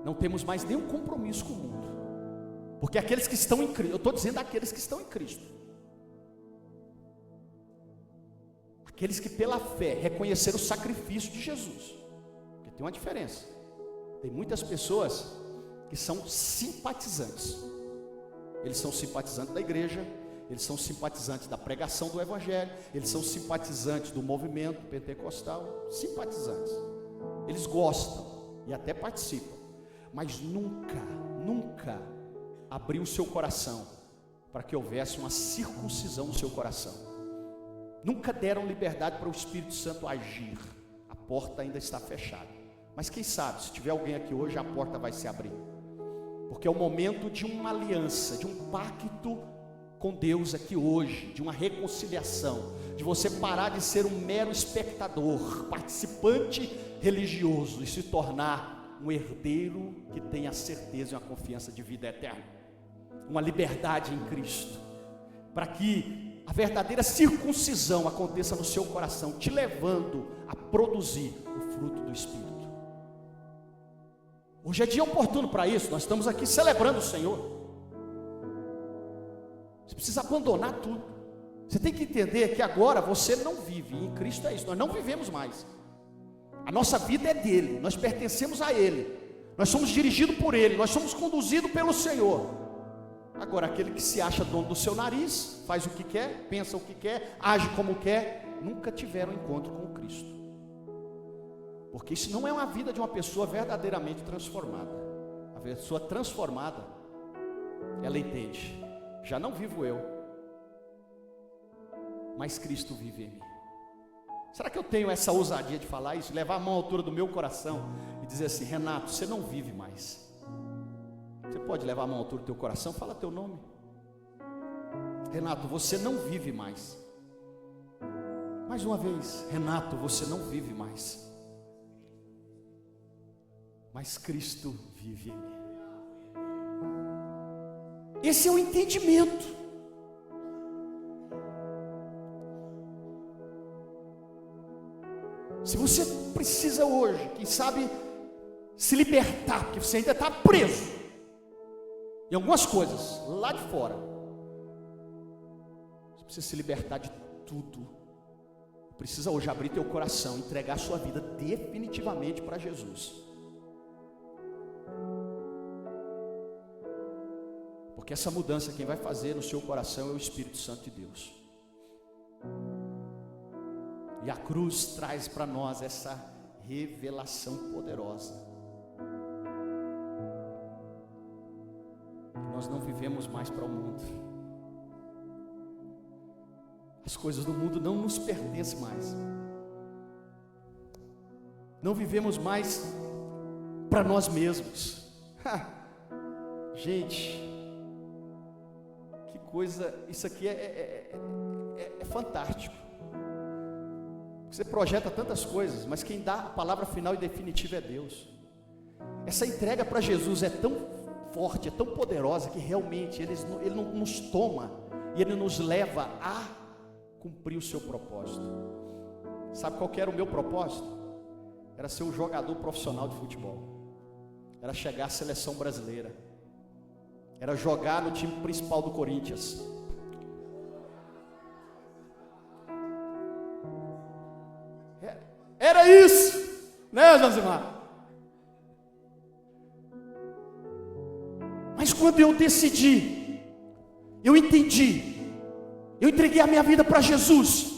Não temos mais nenhum compromisso com o mundo. Porque aqueles que estão em Cristo, eu estou dizendo aqueles que estão em Cristo, aqueles que pela fé reconheceram o sacrifício de Jesus, tem uma diferença. Tem muitas pessoas que são simpatizantes. Eles são simpatizantes da igreja, eles são simpatizantes da pregação do evangelho, eles são simpatizantes do movimento pentecostal, simpatizantes. Eles gostam e até participam, mas nunca abriu o seu coração para que houvesse uma circuncisão no seu coração. Nunca deram liberdade para o Espírito Santo agir. A porta ainda está fechada. Mas quem sabe, se tiver alguém aqui hoje, a porta vai se abrir. Porque é o momento de uma aliança, de um pacto com Deus aqui hoje, de uma reconciliação, de você parar de ser um mero espectador, participante religioso e se tornar um herdeiro que tem a certeza e a confiança de vida eterna, uma liberdade em Cristo, para que a verdadeira circuncisão aconteça no seu coração, te levando a produzir o fruto do Espírito. Hoje é dia oportuno para isso, nós estamos aqui celebrando o Senhor. Você precisa abandonar tudo. Você tem que entender que agora você não vive, e em Cristo é isso, nós não vivemos mais. A nossa vida é dele, nós pertencemos a ele, nós somos dirigidos por ele, nós somos conduzidos pelo Senhor. Agora, aquele que se acha dono do seu nariz, faz o que quer, pensa o que quer, age como quer, nunca tiveram encontro com o Cristo. Porque isso não é uma vida de uma pessoa verdadeiramente transformada. A pessoa transformada, ela entende: já não vivo eu, mas Cristo vive em mim. Será que eu tenho essa ousadia de falar isso, levar a mão à altura do meu coração e dizer assim: Renato, você não vive mais? Você pode levar a mão à altura do teu coração? Fala teu nome. Renato, você não vive mais. Mais uma vez: Renato, você não vive mais, mas Cristo vive em mim. Esse é o entendimento. Se você precisa hoje, quem sabe, se libertar, porque você ainda está preso em algumas coisas lá de fora, você precisa se libertar de tudo. Precisa hoje abrir teu coração, entregar sua vida definitivamente para Jesus. Porque essa mudança quem vai fazer no seu coração é o Espírito Santo de Deus. E a cruz traz para nós essa revelação poderosa. Nós não vivemos mais para o mundo. As coisas do mundo não nos pertencem mais. Não vivemos mais para nós mesmos. Gente, que coisa, isso aqui é fantástico. Você projeta tantas coisas, mas quem dá a palavra final e definitiva é Deus. Essa entrega para Jesus é tão forte, é tão poderosa, que realmente Ele não nos toma e Ele nos leva a cumprir o seu propósito. Sabe qual que era o meu propósito? Era ser um jogador profissional de futebol, era chegar à seleção brasileira, era jogar no time principal do Corinthians. Era isso, né, Josimar? Mas quando eu decidi, eu entendi, eu entreguei a minha vida para Jesus.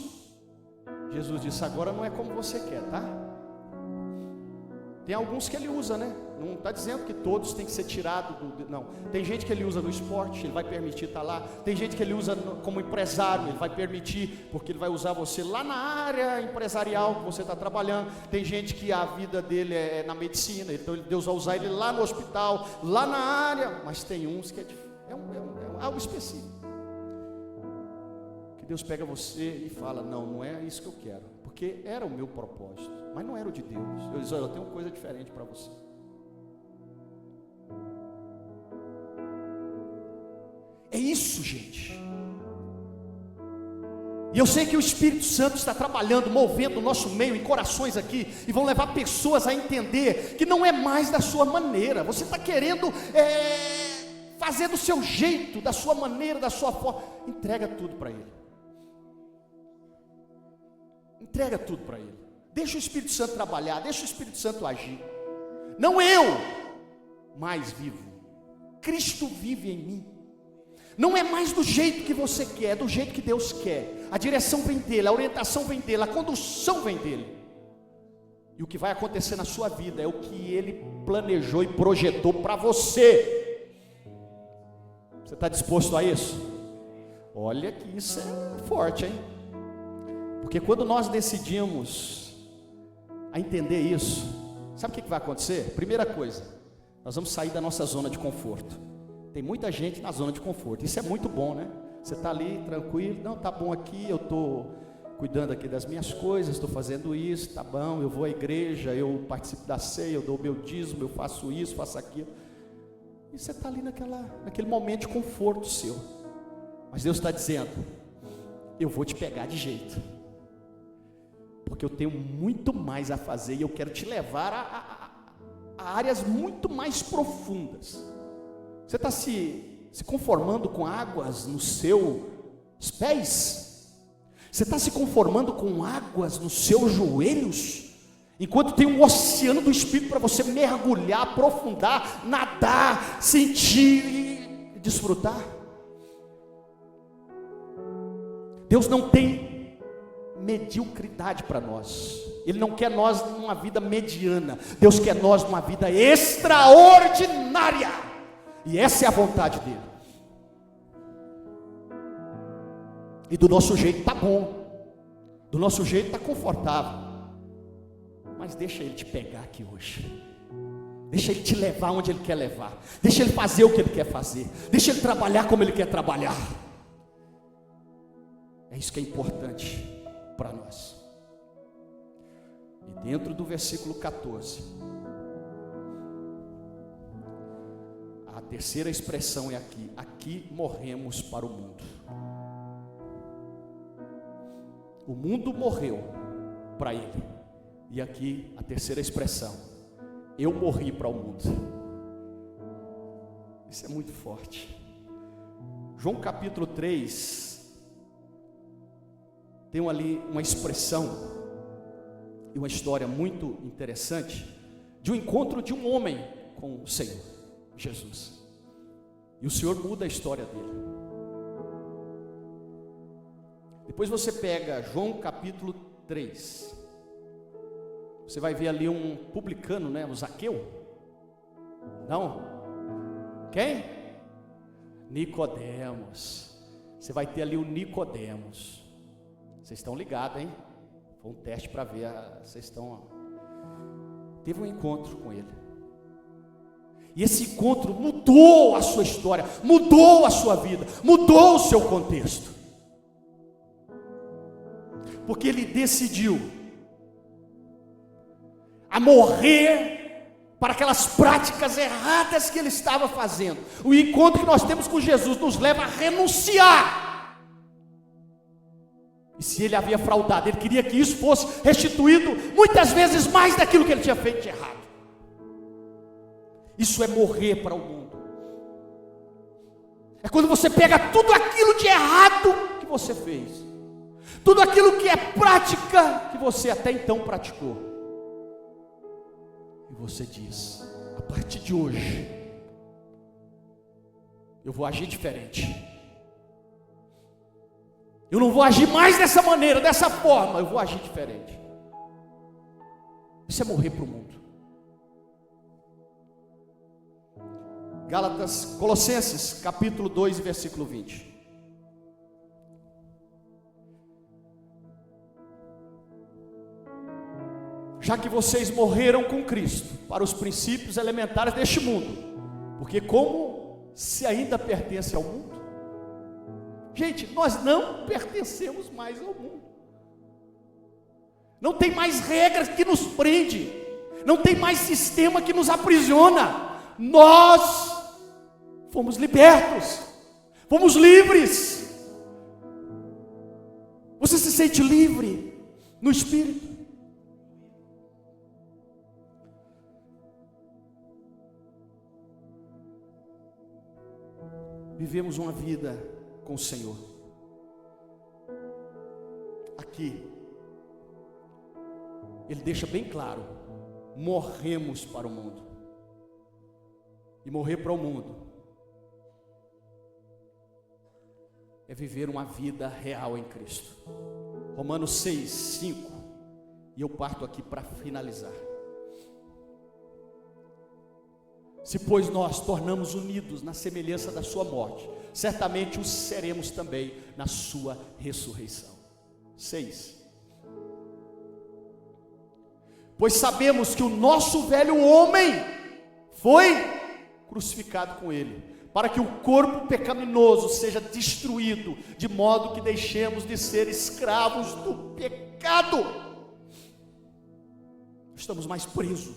Jesus disse: agora não é como você quer, tá? Tem alguns que ele usa, né? Não está dizendo que todos têm que ser tirados, não. Tem gente que ele usa no esporte, ele vai permitir estar lá. Tem gente que ele usa como empresário, ele vai permitir, porque ele vai usar você lá na área empresarial que você está trabalhando. Tem gente que a vida dele é na medicina, então Deus vai usar ele lá no hospital, lá na área. Mas tem uns que é algo específico, que Deus pega você e fala: não, não é isso que eu quero, porque era o meu propósito, mas não era o de Deus. Eu disse: olha, eu tenho uma coisa diferente para você. É isso, gente. E eu sei que o Espírito Santo está trabalhando, movendo o nosso meio, em corações aqui, e vão levar pessoas a entender que não é mais da sua maneira. Você está querendo fazer do seu jeito, da sua maneira, da sua forma. Entrega tudo para Ele. Entrega tudo para Ele. Deixa o Espírito Santo trabalhar, deixa o Espírito Santo agir. Não eu mais vivo, Cristo vive em mim. Não é mais do jeito que você quer, é do jeito que Deus quer. A direção vem dele, a orientação vem dele, a condução vem dele. E o que vai acontecer na sua vida é o que ele planejou e projetou para você. Você está disposto a isso? Olha que isso é forte, hein? Porque quando nós decidimos a entender isso, sabe o que vai acontecer? Primeira coisa, nós vamos sair da nossa zona de conforto. Tem muita gente na zona de conforto, isso é muito bom, né? Você está ali tranquilo, não, tá bom aqui, eu estou cuidando aqui das minhas coisas, estou fazendo isso, tá bom, eu vou à igreja, eu participo da ceia, eu dou o meu dízimo, eu faço isso, faço aquilo. E você está ali naquele momento de conforto seu. Mas Deus está dizendo, eu vou te pegar de jeito, porque eu tenho muito mais a fazer e eu quero te levar a áreas muito mais profundas. Você está se conformando com águas nos seus pés? Você está se conformando com águas nos seus joelhos? Enquanto tem um oceano do Espírito para você mergulhar, aprofundar, nadar, sentir e desfrutar. Deus não tem mediocridade para nós. Ele não quer nós numa vida mediana. Deus quer nós numa vida extraordinária. E essa é a vontade dele. E do nosso jeito tá bom, do nosso jeito tá confortável, mas deixa ele te pegar aqui hoje, deixa ele te levar onde ele quer levar, deixa ele fazer o que ele quer fazer, deixa ele trabalhar como ele quer trabalhar. É isso que é importante para nós. E dentro do versículo 14, a terceira expressão é aqui morremos para o mundo. O mundo morreu para ele. E aqui a terceira expressão, eu morri para o mundo. Isso é muito forte. João capítulo 3, tem ali uma expressão e uma história muito interessante de um encontro de um homem com o Senhor Jesus. E o Senhor muda a história dele. Depois você pega João capítulo 3. Você vai ver ali um publicano, né? O Zaqueu. Não? Quem? Nicodemos. Você vai ter ali o Nicodemos. Vocês estão ligados, hein? Foi um teste para ver. Vocês estão. Teve um encontro com ele. E esse encontro mudou a sua história, mudou a sua vida, mudou o seu contexto. Porque ele decidiu a morrer para aquelas práticas erradas que ele estava fazendo. O encontro que nós temos com Jesus nos leva a renunciar. E se ele havia fraudado, ele queria que isso fosse restituído muitas vezes mais daquilo que ele tinha feito de errado. Isso é morrer para o mundo. É quando você pega tudo aquilo de errado que você fez, tudo aquilo que é prática que você até então praticou, e você diz, a partir de hoje eu vou agir diferente. Eu não vou agir mais dessa maneira, dessa forma, eu vou agir diferente. Isso é morrer para o mundo. Colossenses capítulo 2, versículo 20. Já que vocês morreram com Cristo para os princípios elementares deste mundo, porque como se ainda pertence ao mundo? Gente, nós não pertencemos mais ao mundo. Não tem mais regras que nos prende, não tem mais sistema que nos aprisiona. Nós fomos libertos, fomos livres. Você se sente livre no Espírito? Vivemos uma vida com o Senhor aqui, ele deixa bem claro: morremos para o mundo. E morrer para o mundo é viver uma vida real em Cristo. Romanos 6, 5, e eu parto aqui para finalizar. Se pois nós tornamos unidos na semelhança da sua morte, certamente os seremos também na sua ressurreição. 6. Pois sabemos que o nosso velho homem foi crucificado com ele, para que o corpo pecaminoso seja destruído, de modo que deixemos de ser escravos do pecado. Estamos mais presos.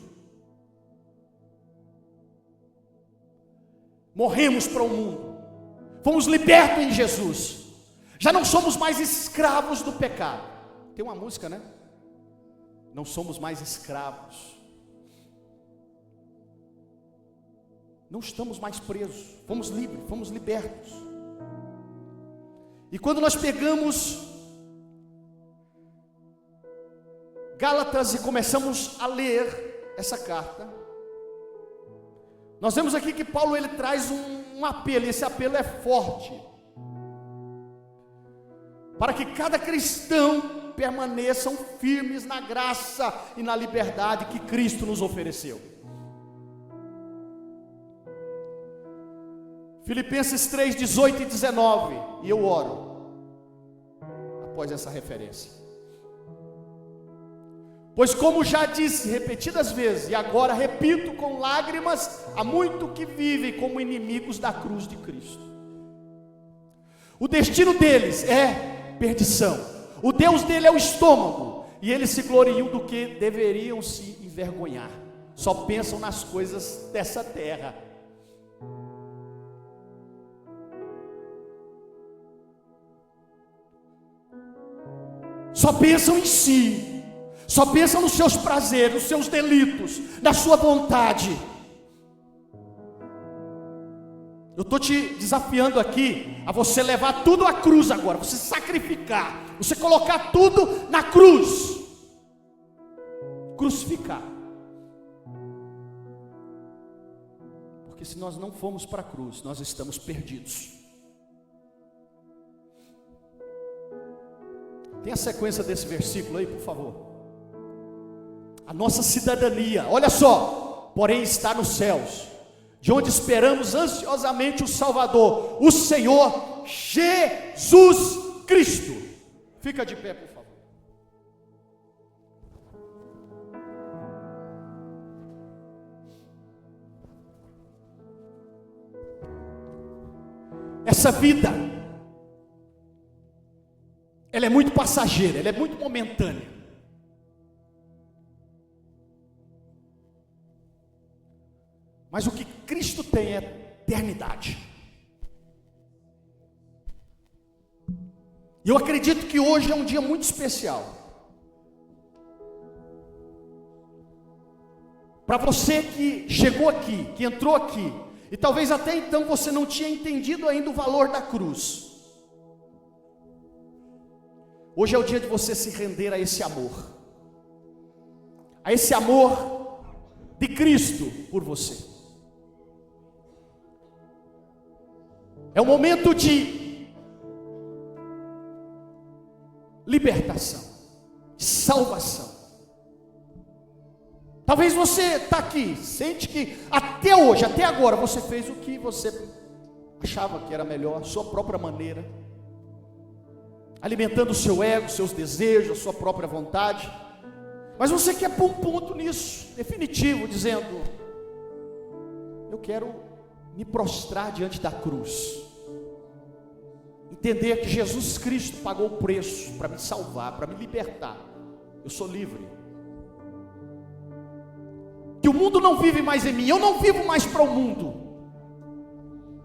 Morremos para o mundo, fomos libertos em Jesus, já não somos mais escravos do pecado. Tem uma música, né? Não somos mais escravos, não estamos mais presos, fomos livres, fomos libertos. E quando nós pegamos Gálatas e começamos a ler essa carta, nós vemos aqui que Paulo ele traz um apelo, e esse apelo é forte, para que cada cristão permaneçam firmes na graça e na liberdade que Cristo nos ofereceu. Filipenses 3, 18 e 19, e eu oro após essa referência. Pois como já disse repetidas vezes, e agora repito com lágrimas, há muito que vivem como inimigos da cruz de Cristo. O destino deles é perdição, o Deus dele é o estômago, e eles se gloriam do que deveriam se envergonhar, só pensam nas coisas dessa terra. Só pensam em si, só pensam nos seus prazeres, nos seus delitos, na sua vontade. Eu estou te desafiando aqui a você levar tudo à cruz agora, você sacrificar, você colocar tudo na cruz, crucificar. Porque se nós não formos para a cruz, nós estamos perdidos. Tem a sequência desse versículo aí, por favor. A nossa cidadania, olha só, porém está nos céus, de onde esperamos ansiosamente o Salvador, o Senhor Jesus Cristo. Fica de pé, por favor. Essa vida, ela é muito passageira, ela é muito momentânea. Mas o que Cristo tem é eternidade. E eu acredito que hoje é um dia muito especial. Para você que chegou aqui, que entrou aqui, e talvez até então você não tinha entendido ainda o valor da cruz. Hoje é o dia de você se render a esse amor de Cristo por você. É um momento de libertação, de salvação. Talvez você está aqui, sente que até hoje, até agora, você fez o que você achava que era melhor, a sua própria maneira, alimentando o seu ego, seus desejos, a sua própria vontade. Mas você quer pôr um ponto nisso, definitivo, dizendo: eu quero me prostrar diante da cruz, entender que Jesus Cristo pagou o preço para me salvar, para me libertar. Eu sou livre, que o mundo não vive mais em mim, eu não vivo mais para o mundo,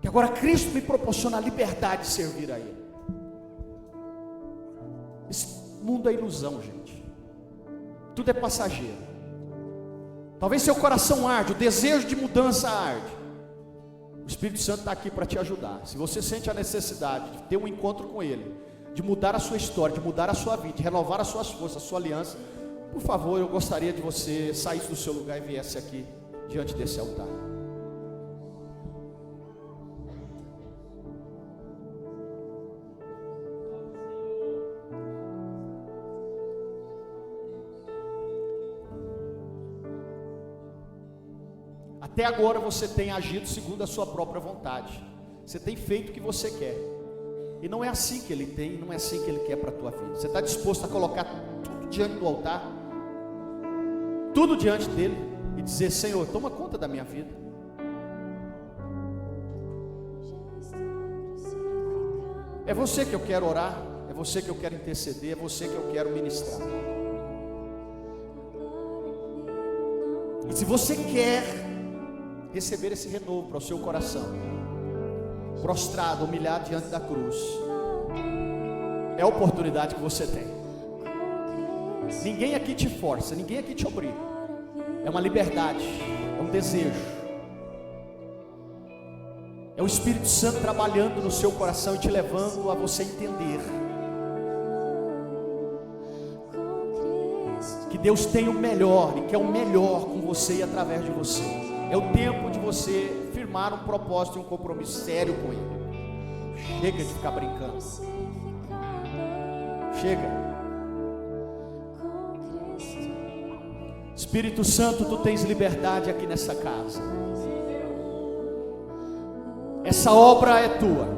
que agora Cristo me proporciona a liberdade de servir a Ele. Esse mundo é ilusão, gente, tudo é passageiro. Talvez seu coração arde, o desejo de mudança arde. O Espírito Santo está aqui para te ajudar. Se você sente a necessidade de ter um encontro com Ele, de mudar a sua história, de mudar a sua vida, de renovar as suas forças, a sua aliança, Por favor, eu gostaria de você saísse do seu lugar e viesse aqui diante desse altar. Até agora você tem agido segundo a sua própria vontade. Você tem feito o que você quer. E não é assim que Ele tem, não é assim que Ele quer para a tua vida. Você está disposto a colocar tudo diante do altar? Tudo diante dEle e dizer: Senhor, toma conta da minha vida. É você que eu quero orar, é você que eu quero interceder, é você que eu quero ministrar. E se você quer receber esse renovo para o seu coração, prostrado, humilhado diante da cruz, é a oportunidade que você tem. Ninguém aqui te força, ninguém aqui te obriga. É uma liberdade, é um desejo. É o Espírito Santo trabalhando no seu coração e te levando a você entender que Deus tem o melhor e quer o melhor com você e através de você. É o tempo de você firmar um propósito e um compromisso sério com Ele. Chega de ficar brincando. Chega. Espírito Santo, Tu tens liberdade aqui nessa casa. Essa obra é Tua.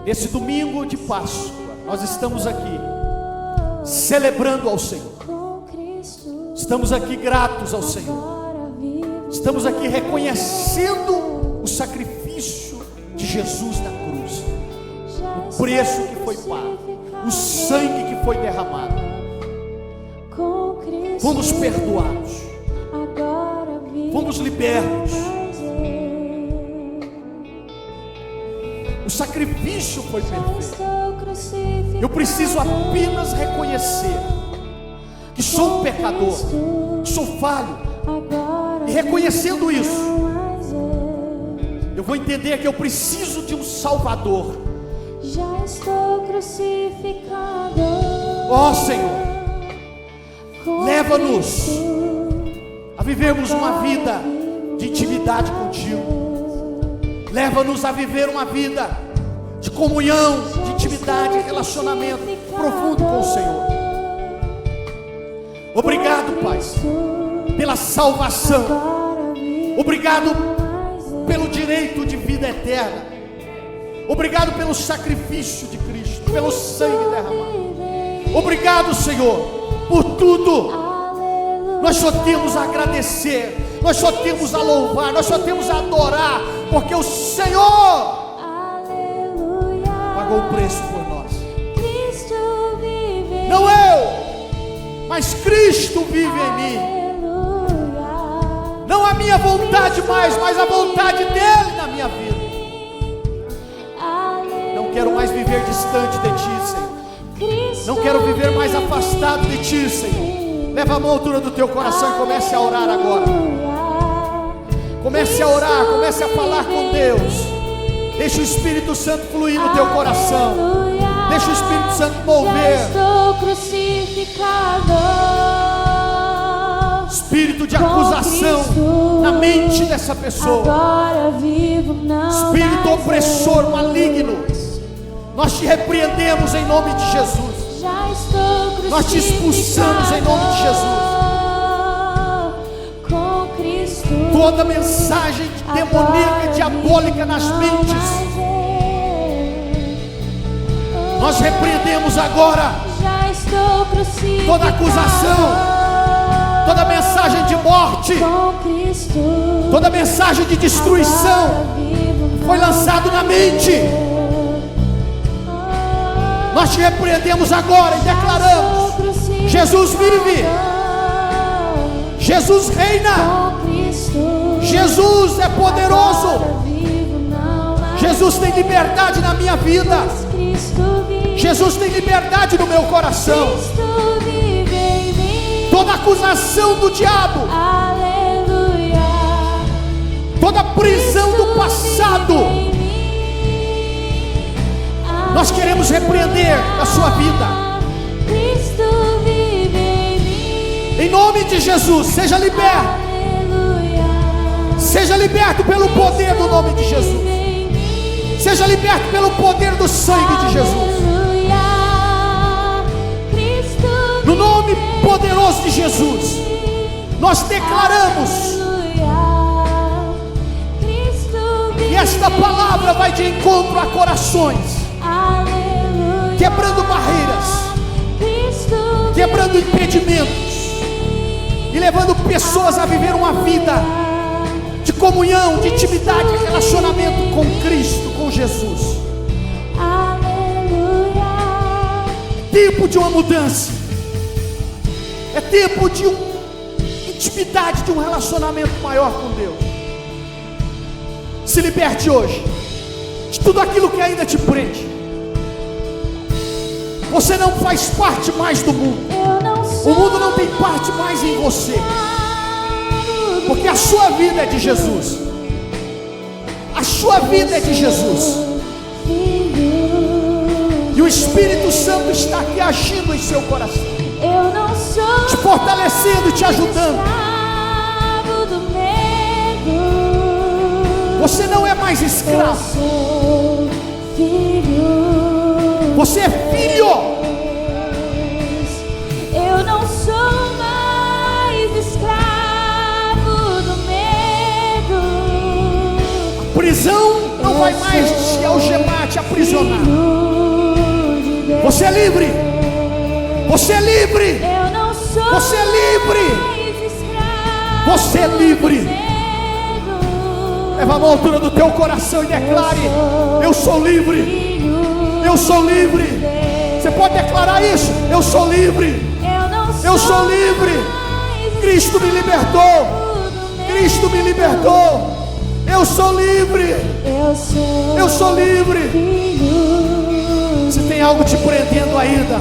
Nesse domingo de Páscoa, nós estamos aqui celebrando ao Senhor. Estamos aqui gratos ao Senhor. Estamos aqui reconhecendo o sacrifício de Jesus na cruz, o preço que foi pago, o sangue que foi derramado. Fomos perdoados, fomos libertos. O sacrifício foi perfeito. Eu preciso apenas reconhecer que sou um pecador, que sou falho. E reconhecendo isso, eu vou entender que eu preciso de um Salvador. Já estou crucificado. Ó Senhor, leva-nos a vivermos uma vida de intimidade contigo. Leva-nos a viver uma vida de comunhão, de intimidade, relacionamento profundo com o Senhor. Obrigado, Pai, pela salvação. Obrigado pelo direito de vida eterna. Obrigado pelo sacrifício de Cristo, pelo sangue derramado. Obrigado, Senhor, por tudo. Nós só temos a agradecer, nós só temos a louvar, nós só temos a adorar, porque o Senhor pagou o preço por nós. Não eu, mas Cristo vive em mim. Não a minha vontade mais, mas a vontade dEle na minha vida. Não quero mais viver distante de Ti, Senhor. Não quero viver mais afastado de Ti, Senhor. Leva a mão à altura do teu coração e comece a orar agora. Comece a orar, comece a falar com Deus. Deixa o Espírito Santo fluir no teu coração. Deixa o Espírito Santo mover. Estou crucificado. Espírito de acusação na mente dessa pessoa. Espírito opressor, maligno, nós te repreendemos em nome de Jesus. Nós te expulsamos em nome de Jesus. Toda mensagem demoníaca e diabólica nas mentes, nós repreendemos agora. Toda acusação, toda mensagem de morte, toda mensagem de destruição foi lançado na mente. Nós te repreendemos agora e declaramos: Jesus vive, Jesus reina, Jesus é poderoso, Jesus tem liberdade na minha vida, Jesus tem liberdade no meu coração. Toda acusação do diabo, toda prisão do passado, nós queremos repreender a sua vida. Em nome de Jesus, seja liberto. Seja liberto pelo poder do nome de Jesus. Seja liberto pelo poder do sangue de Jesus. No nome poderoso de Jesus, nós declaramos. E esta palavra vai de encontro a corações, quebrando barreiras, quebrando impedimentos e levando pessoas a viver uma vida de comunhão, de intimidade e relacionamento com Cristo, com Jesus. Tempo de uma mudança, é tempo de uma intimidade, de um relacionamento maior com Deus. Se liberte hoje de tudo aquilo que ainda te prende. Você não faz parte mais do mundo. O mundo não tem parte mais em você, porque a sua vida é de Jesus. A sua vida é de Jesus. E o Espírito Santo está aqui agindo em seu coração, te fortalecendo, te ajudando. Você não é mais escravo. Você é filho. Eu não sou mais escravo do medo. A prisão não vai mais te algemar, te aprisionar. Você é livre. Você é livre. Eu não sou Você é livre. mais escravo. Você é livre. Leva a mão à altura do teu coração e declare: eu sou livre. Eu sou livre. Você pode declarar isso? Eu sou livre. Eu sou livre. Cristo me libertou. Cristo me libertou. Eu sou livre. Eu sou livre. Se tem algo te prendendo ainda,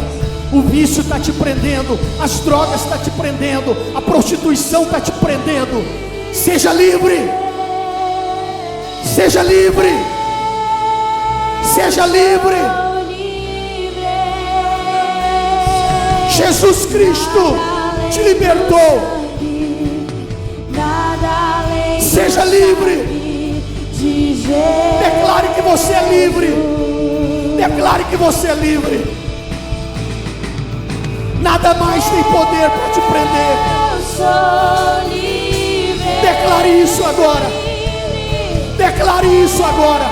o vício está te prendendo, as drogas estão te prendendo, a prostituição está te prendendo, seja livre. Seja livre. Seja livre. Jesus Cristo te libertou. Seja livre. Declare que você é livre. Declare que você é livre. Nada mais tem poder para te prender. Declare isso agora. Declare isso agora.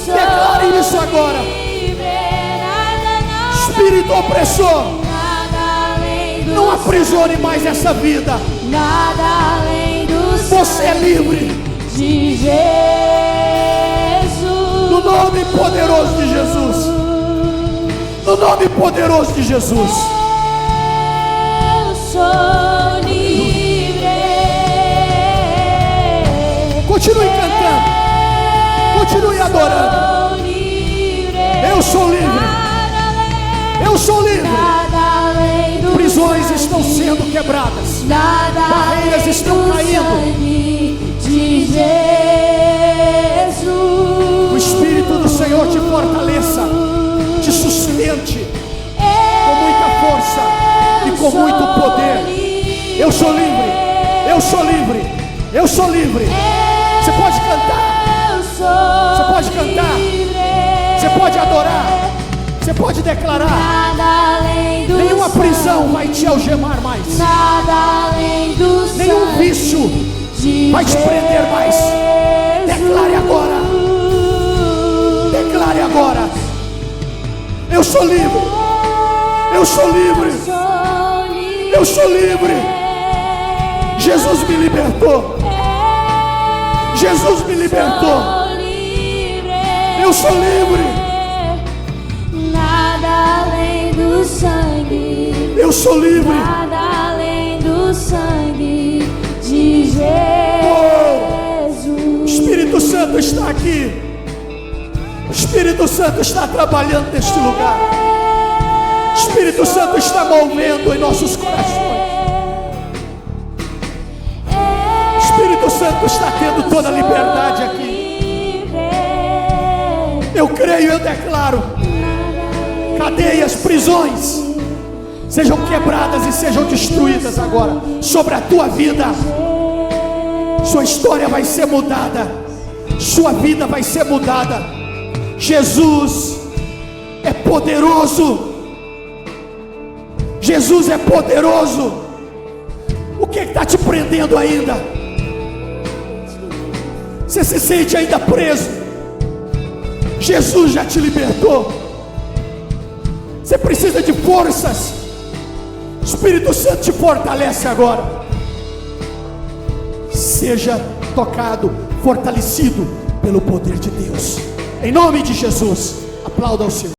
Declare isso agora. Espírito opressor, não aprisione mais essa vida. Você é livre. No nome poderoso de Jesus. No nome poderoso de Jesus. Eu sou livre. Continue cantando. Continue adorando. Eu sou livre. Eu sou livre. Prisões estão sendo quebradas. Barreiras estão caindo. O Espírito do Senhor te fortaleça, te sustente com muita força e com muito poder. Eu sou livre. Eu sou livre. Eu sou livre. Você pode cantar. Você pode cantar. Você pode adorar. Você pode declarar. Nenhuma prisão vai te algemar mais. Nenhum vício vai te prender mais. Declare agora. Declare agora. Eu sou livre. Eu sou livre. Eu sou livre. Jesus me libertou. Jesus me libertou. Eu sou livre. Nada além do sangue. Eu sou livre. Nada além do sangue de Jesus. O Espírito Santo está aqui. O Espírito Santo está trabalhando neste lugar. O Espírito Santo está movendo em nossos corações. O Espírito Santo está tendo toda a liberdade aqui. Eu creio, eu declaro. Cadeias, prisões sejam quebradas e sejam destruídas agora sobre a tua vida. Sua história vai ser mudada, sua vida vai ser mudada. Jesus é poderoso. Jesus é poderoso. O que está te prendendo ainda? Você se sente ainda preso? Jesus já te libertou. Você precisa de forças. O Espírito Santo te fortalece agora. Seja tocado, fortalecido pelo poder de Deus, em nome de Jesus. Aplauda ao Senhor.